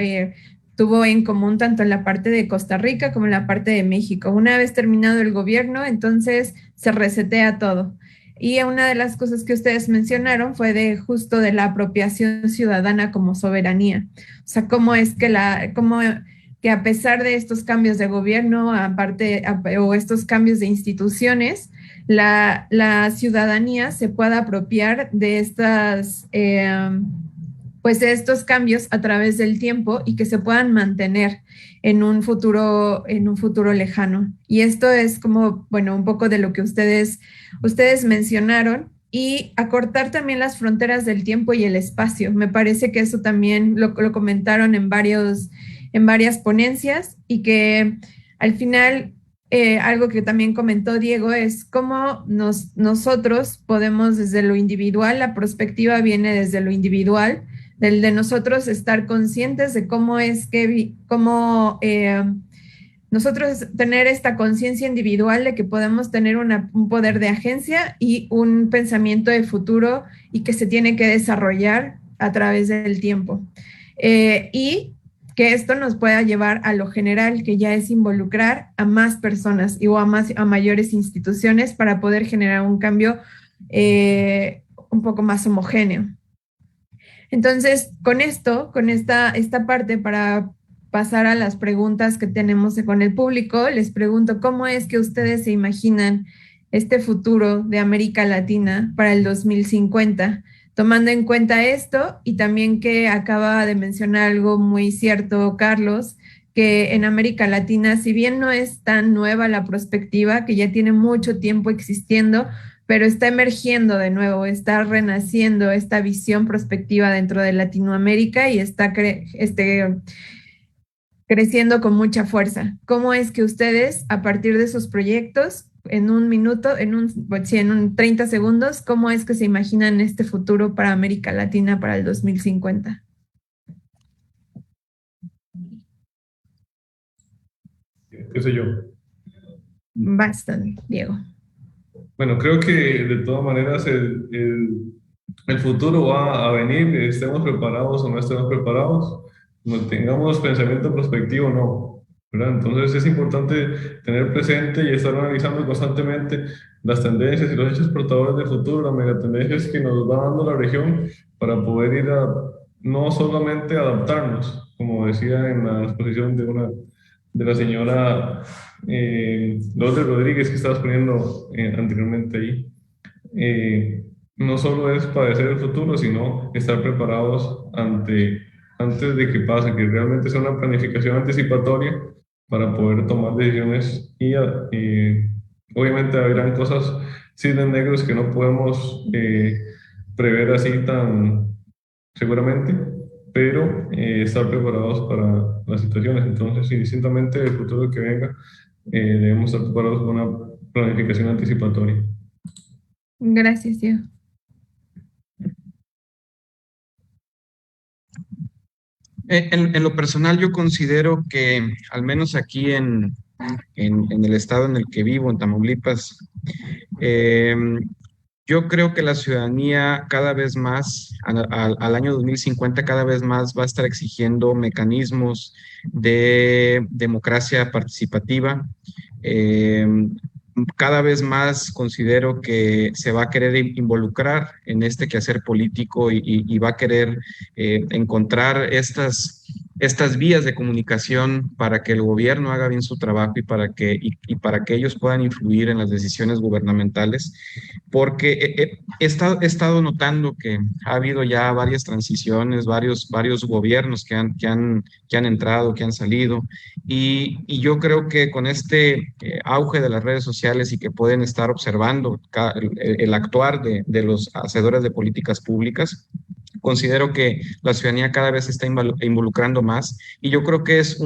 tuvo en común tanto en la parte de Costa Rica como en la parte de México. Una vez terminado el gobierno, entonces se resetea todo. Y una de las cosas que ustedes mencionaron fue justo de la apropiación ciudadana como soberanía. O sea, cómo es que que a pesar de estos cambios de gobierno, o estos cambios de instituciones, la ciudadanía se pueda apropiar de de estos cambios a través del tiempo y que se puedan mantener en un futuro lejano. Y esto es como, bueno, un poco de lo que ustedes mencionaron, y acortar también las fronteras del tiempo y el espacio. Me parece que eso también lo comentaron en varias ponencias, y que al final algo que también comentó Diego es cómo nosotros podemos desde lo individual, la perspectiva viene desde lo individual, del de nosotros estar conscientes de cómo nosotros tener esta conciencia individual de que podemos tener un poder de agencia y un pensamiento de futuro, y que se tiene que desarrollar a través del tiempo. Y que esto nos pueda llevar a lo general, que ya es involucrar a más personas o a mayores instituciones para poder generar un cambio un poco más homogéneo. Entonces, con esta parte, para pasar a las preguntas que tenemos con el público, les pregunto, ¿cómo es que ustedes se imaginan este futuro de América Latina para el 2050? Tomando en cuenta esto, y también que acaba de mencionar algo muy cierto, Carlos, que en América Latina, si bien no es tan nueva la perspectiva, que ya tiene mucho tiempo existiendo, pero está emergiendo de nuevo, está renaciendo esta visión prospectiva dentro de Latinoamérica, y está creciendo con mucha fuerza. ¿Cómo es que ustedes, a partir de sus proyectos, en un minuto, en 30 segundos, cómo es que se imaginan este futuro para América Latina para el 2050? ¿Qué sé yo? Bastante, Diego. Bueno, creo que de todas maneras el futuro va a venir, estemos preparados o no estemos preparados, no tengamos pensamiento prospectivo o no, ¿verdad? Entonces es importante tener presente y estar analizando constantemente las tendencias y los hechos portadores del futuro, las megatendencias que nos va dando la región, para poder ir no solamente adaptarnos, como decía en la exposición de la señora Lourdes Rodríguez, que estabas poniendo anteriormente ahí. No solo es padecer el futuro, sino estar preparados antes de que pase, que realmente sea una planificación anticipatoria para poder tomar decisiones, y obviamente habrán cosas, cisnes negros, que no podemos prever así tan seguramente, pero estar preparados para las situaciones. Entonces, indistintamente del futuro que venga, debemos estar preparados con una planificación anticipatoria. Gracias, Diego. En lo personal, yo considero que, al menos aquí en el estado en el que vivo, en Tamaulipas, yo creo que la ciudadanía cada vez más, al año 2050, cada vez más va a estar exigiendo mecanismos de democracia participativa. Cada vez más considero que se va a querer involucrar en este quehacer político, y va a querer encontrar estas estas vías de comunicación para que el gobierno haga bien su trabajo y para que ellos puedan influir en las decisiones gubernamentales, porque he estado notando que ha habido ya varias transiciones, varios gobiernos que han entrado, que han salido, y yo creo que con este auge de las redes sociales y que pueden estar observando el actuar de los hacedores de políticas públicas, considero que la ciudadanía cada vez se está involucrando más y yo creo que es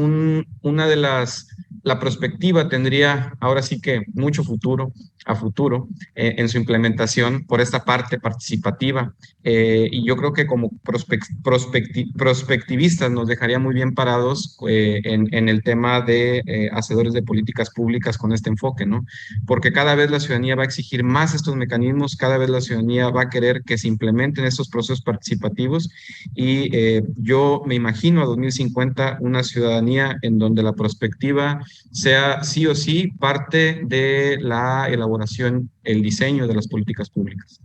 la perspectiva tendría ahora sí que mucho futuro, a futuro, en su implementación por esta parte participativa. Y yo creo que como prospectivistas nos dejaría muy bien parados en el tema de hacedores de políticas públicas con este enfoque, ¿no? Porque cada vez la ciudadanía va a exigir más estos mecanismos, cada vez la ciudadanía va a querer que se implementen estos procesos participativos y yo me imagino a 2050 una ciudadanía en donde la perspectiva sea sí o sí parte de la elaboración, el diseño de las políticas públicas.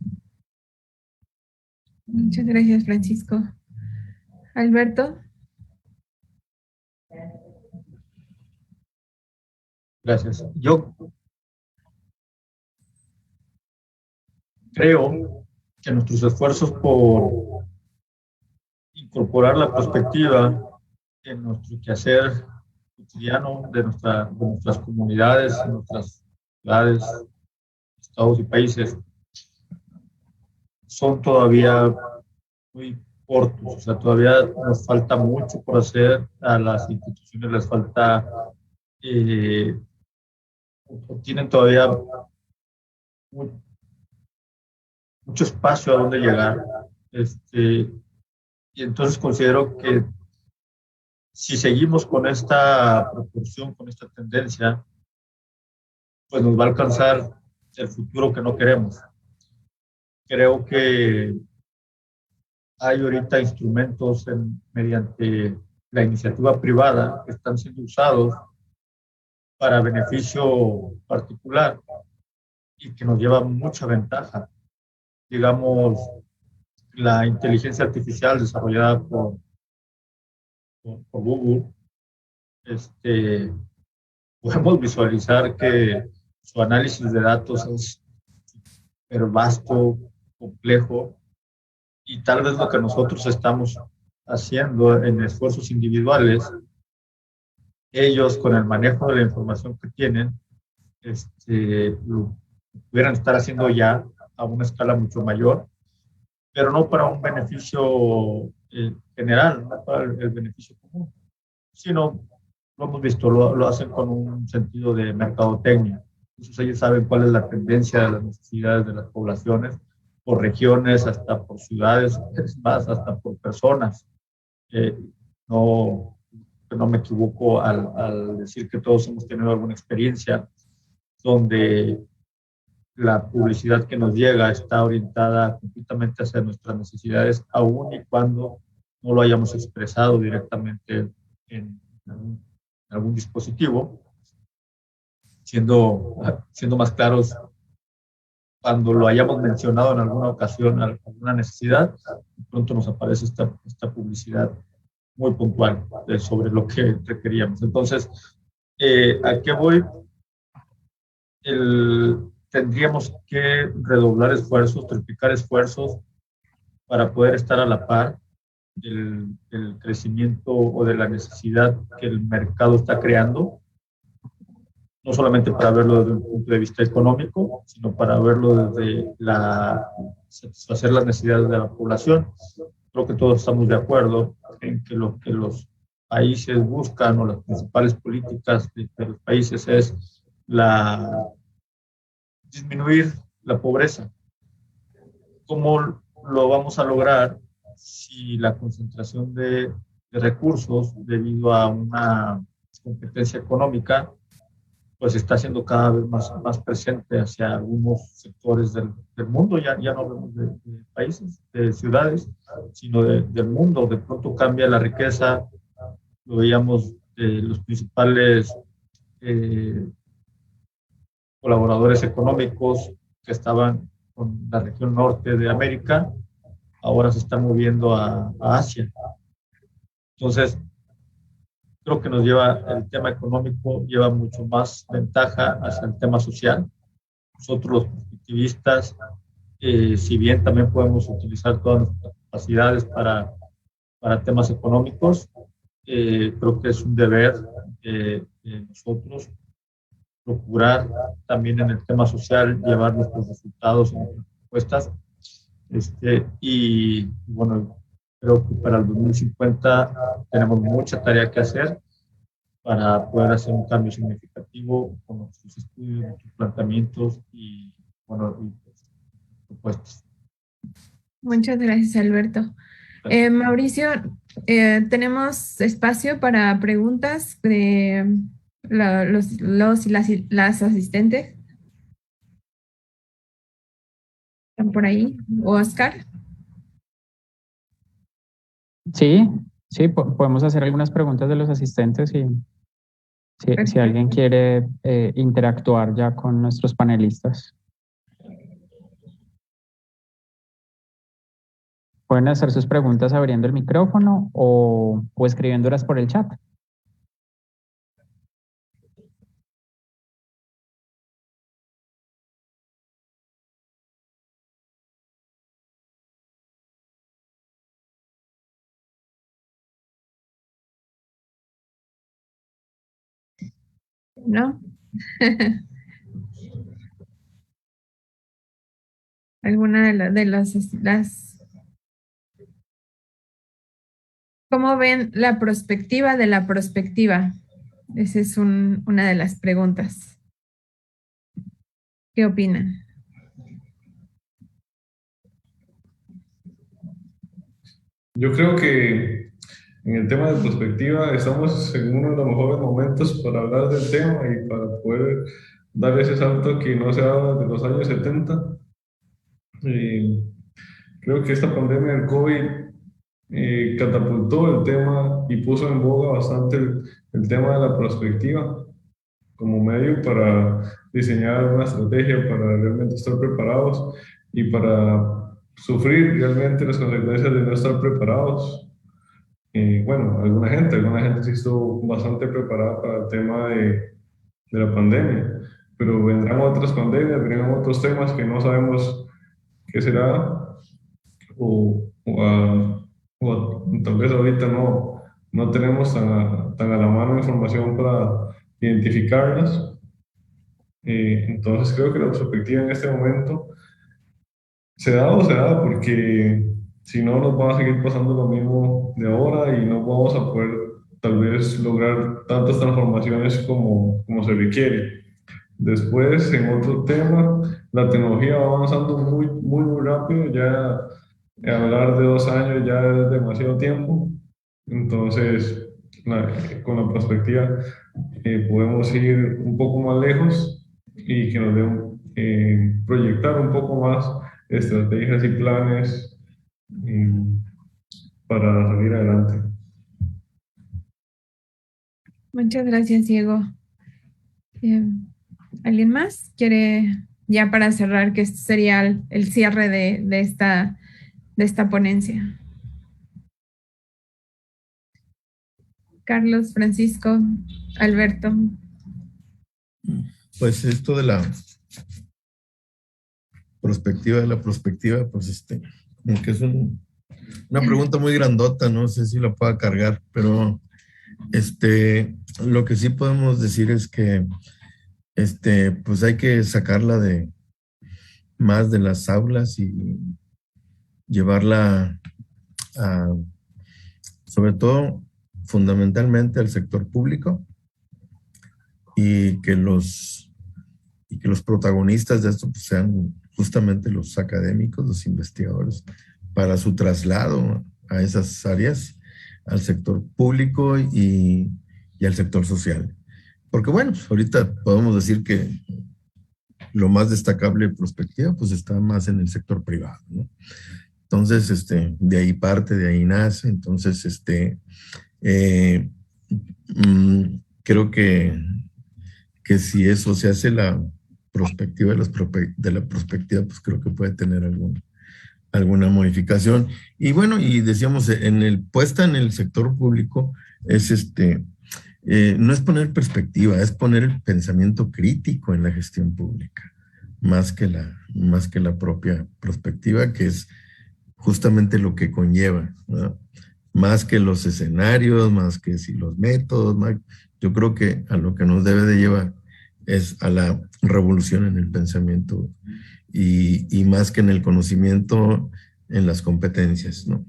Muchas gracias, Francisco. Alberto. Gracias. Yo creo que nuestros esfuerzos por incorporar la perspectiva en nuestro quehacer cotidiano de nuestras comunidades, de nuestras ciudades, estados y países, son todavía muy cortos. O sea, todavía nos falta mucho por hacer. A las instituciones les falta, tienen todavía mucho espacio a donde llegar. Y entonces considero que si seguimos con esta proporción, con esta tendencia, pues nos va a alcanzar el futuro que no queremos. Creo que hay ahorita instrumentos mediante la iniciativa privada que están siendo usados para beneficio particular y que nos lleva mucha ventaja. Digamos, la inteligencia artificial desarrollada por Google, podemos visualizar que su análisis de datos es súper vasto, complejo, y tal vez lo que nosotros estamos haciendo en esfuerzos individuales, ellos con el manejo de la información que tienen, lo pudieran estar haciendo ya a una escala mucho mayor, pero no para un beneficio general, no para el beneficio común, sino, lo hemos visto, lo hacen con un sentido de mercadotecnia. Entonces ellos saben cuál es la tendencia de las necesidades de las poblaciones, por regiones, hasta por ciudades, es más, hasta por personas. No me equivoco al decir que todos hemos tenido alguna experiencia donde la publicidad que nos llega está orientada completamente hacia nuestras necesidades, aun y cuando no lo hayamos expresado directamente en algún dispositivo. Siendo más claros, cuando lo hayamos mencionado en alguna ocasión, alguna necesidad, de pronto nos aparece esta publicidad muy puntual sobre lo que requeríamos. Entonces, ¿a qué voy? Tendríamos que redoblar esfuerzos, triplicar esfuerzos para poder estar a la par del crecimiento o de la necesidad que el mercado está creando, no solamente para verlo desde un punto de vista económico, sino para verlo desde satisfacer las necesidades de la población. Creo que todos estamos de acuerdo en que lo que los países buscan, o las principales políticas de los países, es disminuir la pobreza. ¿Cómo lo vamos a lograr si la concentración de recursos debido a una competencia económica pues está siendo cada vez más presente hacia algunos sectores del mundo? Ya no hablamos de países, de ciudades, sino del mundo. De pronto cambia la riqueza, lo veíamos de los principales colaboradores económicos que estaban con la región norte de América, ahora se están moviendo a Asia. Entonces, creo que el tema económico lleva mucho más ventaja hacia el tema social. Nosotros los positivistas, si bien también podemos utilizar todas nuestras capacidades para temas económicos, creo que es un deber de nosotros procurar también en el tema social llevar nuestros resultados en nuestras propuestas. Y bueno, creo que para el 2050 tenemos mucha tarea que hacer para poder hacer un cambio significativo con nuestros estudios, nuestros planteamientos y, bueno, y propuestas. Muchas gracias, Alberto. Mauricio, tenemos espacio para preguntas de los y las asistentes. ¿Están por ahí? ¿O Oscar? Sí, sí, podemos hacer algunas preguntas de los asistentes y si alguien quiere interactuar ya con nuestros panelistas. Pueden hacer sus preguntas abriendo el micrófono o escribiéndolas por el chat. ¿No? ¿Alguna de las... ¿Cómo ven la perspectiva de la prospectiva? Esa es una de las preguntas. ¿Qué opinan? Yo creo que en el tema de perspectiva estamos en uno de los mejores momentos para hablar del tema y para poder dar ese salto que no se daba desde los años 70. Creo que esta pandemia del COVID catapultó el tema y puso en boga bastante el tema de la perspectiva como medio para diseñar una estrategia para realmente estar preparados y para sufrir realmente las consecuencias de no estar preparados. Bueno, alguna gente sí estuvo bastante preparada para el tema de la pandemia, pero vendrán otras pandemias, vendrán otros temas que no sabemos qué será, o tal vez ahorita no tenemos tan a la mano información para identificarlas. Entonces creo que la perspectiva en este momento se da porque si no nos va a seguir pasando lo mismo de ahora y no vamos a poder tal vez lograr tantas transformaciones como se requiere. Después, en otro tema, la tecnología va avanzando muy rápido. Ya hablar de 2 años ya es demasiado tiempo. Entonces, con la perspectiva, podemos ir un poco más lejos y que nos den proyectar un poco más estrategias y planes para salir adelante. Muchas gracias, Diego. ¿Alguien más quiere, ya para cerrar, que este sería el cierre de esta ponencia? Carlos, Francisco, Alberto. Pues esto de la prospectiva, pues como que es una pregunta muy grandota, no sé si la pueda cargar, pero lo que sí podemos decir es que pues hay que sacarla más de las aulas y llevarla sobre todo, fundamentalmente al sector público y que los protagonistas de esto pues, sean justamente los académicos, los investigadores, para su traslado a esas áreas, al sector público y al sector social. Porque bueno, pues ahorita podemos decir que lo más destacable de prospectiva pues está más en el sector privado, ¿no? Entonces, de ahí parte, de ahí nace. Entonces, creo que si eso se hace la prospectiva de la prospectiva, pues creo que puede tener alguna modificación. Y bueno, y decíamos, puesta en el sector público es no es poner perspectiva, es poner el pensamiento crítico en la gestión pública, más que la propia perspectiva, que es justamente lo que conlleva, ¿no? Más que los escenarios, más que si los métodos, yo creo que a lo que nos debe de llevar es a la revolución en el pensamiento y más que en el conocimiento, en las competencias, ¿no?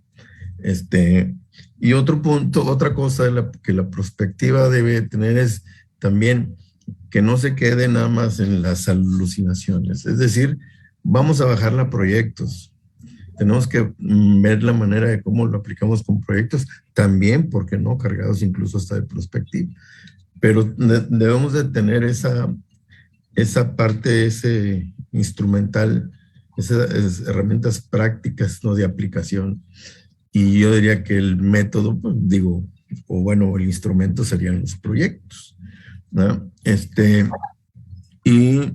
Y otro punto, otra cosa que la perspectiva debe tener es también que no se quede nada más en las alucinaciones, es decir, vamos a bajarla a proyectos. Tenemos que ver la manera de cómo lo aplicamos con proyectos, también, porque no, cargados incluso hasta de perspectiva. Pero debemos de tener esa parte, ese instrumental, esas herramientas prácticas, ¿no?, de aplicación. Y yo diría que el método, pues, o bueno, el instrumento serían los proyectos, ¿no? Y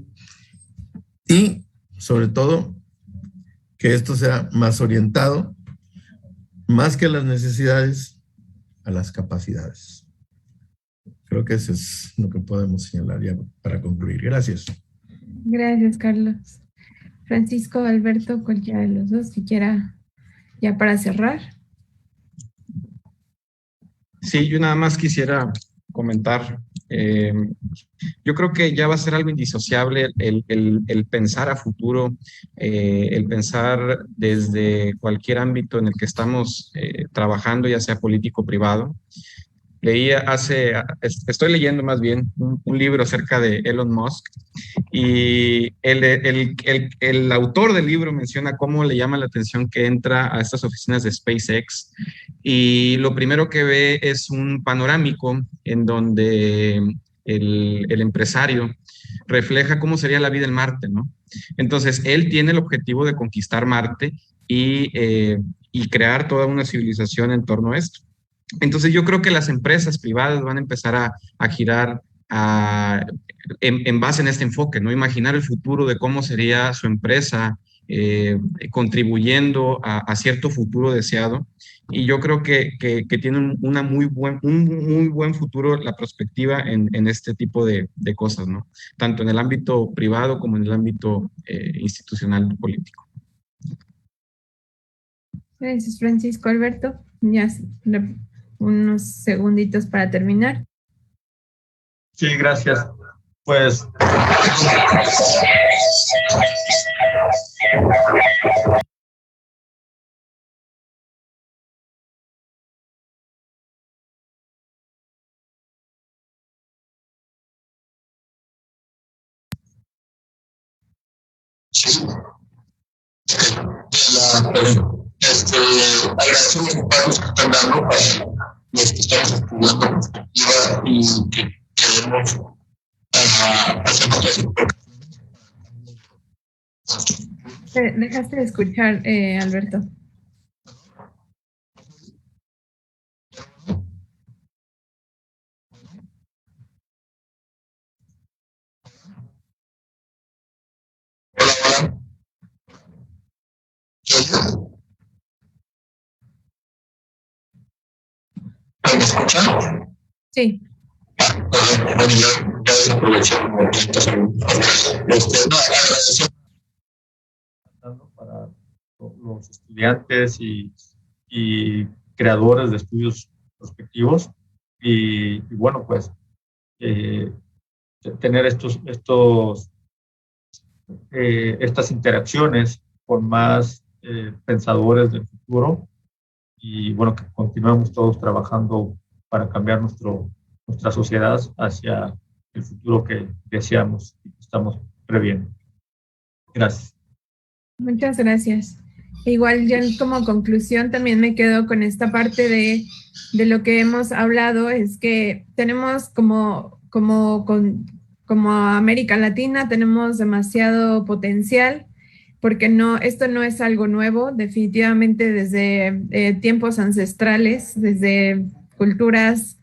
sobre todo, que esto sea más orientado, más que a las necesidades, a las capacidades. Creo que eso es lo que podemos señalar ya para concluir. Gracias. Gracias, Carlos. Francisco, Alberto, cualquiera de los dos que quiera ya para cerrar. Sí, yo nada más quisiera comentar. Yo creo que ya va a ser algo indisociable el pensar a futuro, el pensar desde cualquier ámbito en el que estamos trabajando, ya sea político o privado. Estoy leyendo más bien un libro acerca de Elon Musk, y el autor del libro menciona cómo le llama la atención que entra a estas oficinas de SpaceX y lo primero que ve es un panorámico en donde el empresario refleja cómo sería la vida en Marte, ¿no? Entonces, él tiene el objetivo de conquistar Marte y crear toda una civilización en torno a esto. Entonces yo creo que las empresas privadas van a empezar a girar en base en este enfoque, ¿no? Imaginar el futuro de cómo sería su empresa contribuyendo a cierto futuro deseado. Y yo creo que tiene un muy buen futuro la perspectiva en este tipo de cosas, ¿no? Tanto en el ámbito privado como en el ámbito institucional político. Gracias, Francisco. Alberto, ya unos segunditos para terminar. Sí, gracias. Pues sí. Agradecemos los pasos que están dando para los que estamos estudiando perspectiva y que queremos hacer nuestras Dejaste de escuchar, Alberto. Hola. ¿Me escuchan? Sí. Bueno, ya desaproveché como 30 segundos. Agradecemos para los estudiantes y creadores de estudios prospectivos y bueno, pues tener estas interacciones con más pensadores del futuro y bueno, que continuemos todos trabajando para cambiar nuestra sociedad hacia el futuro que deseamos y que estamos previendo. Gracias. Muchas gracias. Igual ya como conclusión también me quedo con esta parte de lo que hemos hablado, es que tenemos como América Latina tenemos demasiado potencial, porque esto no es algo nuevo, definitivamente desde tiempos ancestrales, desde culturas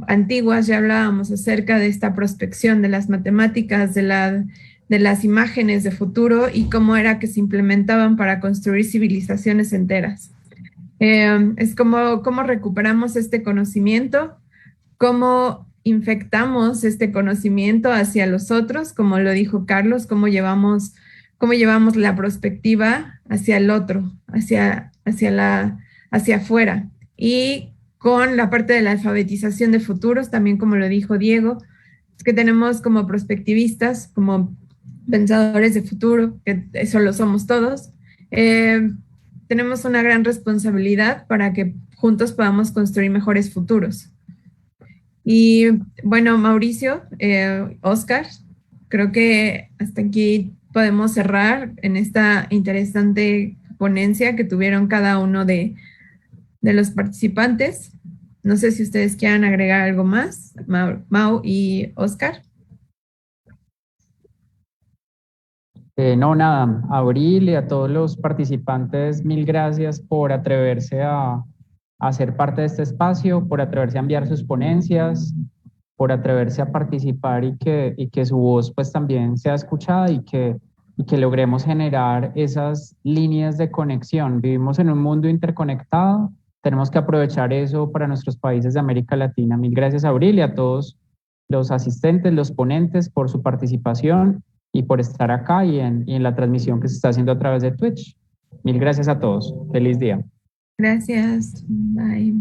antiguas ya hablábamos acerca de esta prospección de las matemáticas, de las imágenes de futuro y cómo era que se implementaban para construir civilizaciones enteras. Es como recuperamos este conocimiento, cómo infectamos este conocimiento hacia los otros, como lo dijo Carlos, cómo llevamos la perspectiva hacia el otro, hacia afuera. Y con la parte de la alfabetización de futuros, también como lo dijo Diego, es que tenemos como prospectivistas, como pensadores de futuro, que eso lo somos todos, tenemos una gran responsabilidad para que juntos podamos construir mejores futuros. Y bueno, Mauricio, Oscar, creo que hasta aquí podemos cerrar en esta interesante ponencia que tuvieron cada uno de los participantes. No sé si ustedes quieran agregar algo más, Mau y Oscar. No, nada, a Abril y a todos los participantes, mil gracias por atreverse a ser parte de este espacio, por atreverse a enviar sus ponencias, por atreverse a participar y que su voz pues también sea escuchada y que logremos generar esas líneas de conexión. Vivimos en un mundo interconectado, tenemos que aprovechar eso para nuestros países de América Latina. Mil gracias a Abril y a todos los asistentes, los ponentes por su participación y por estar acá y en la transmisión que se está haciendo a través de Twitch. Mil gracias a todos. Feliz día. Gracias. Bye.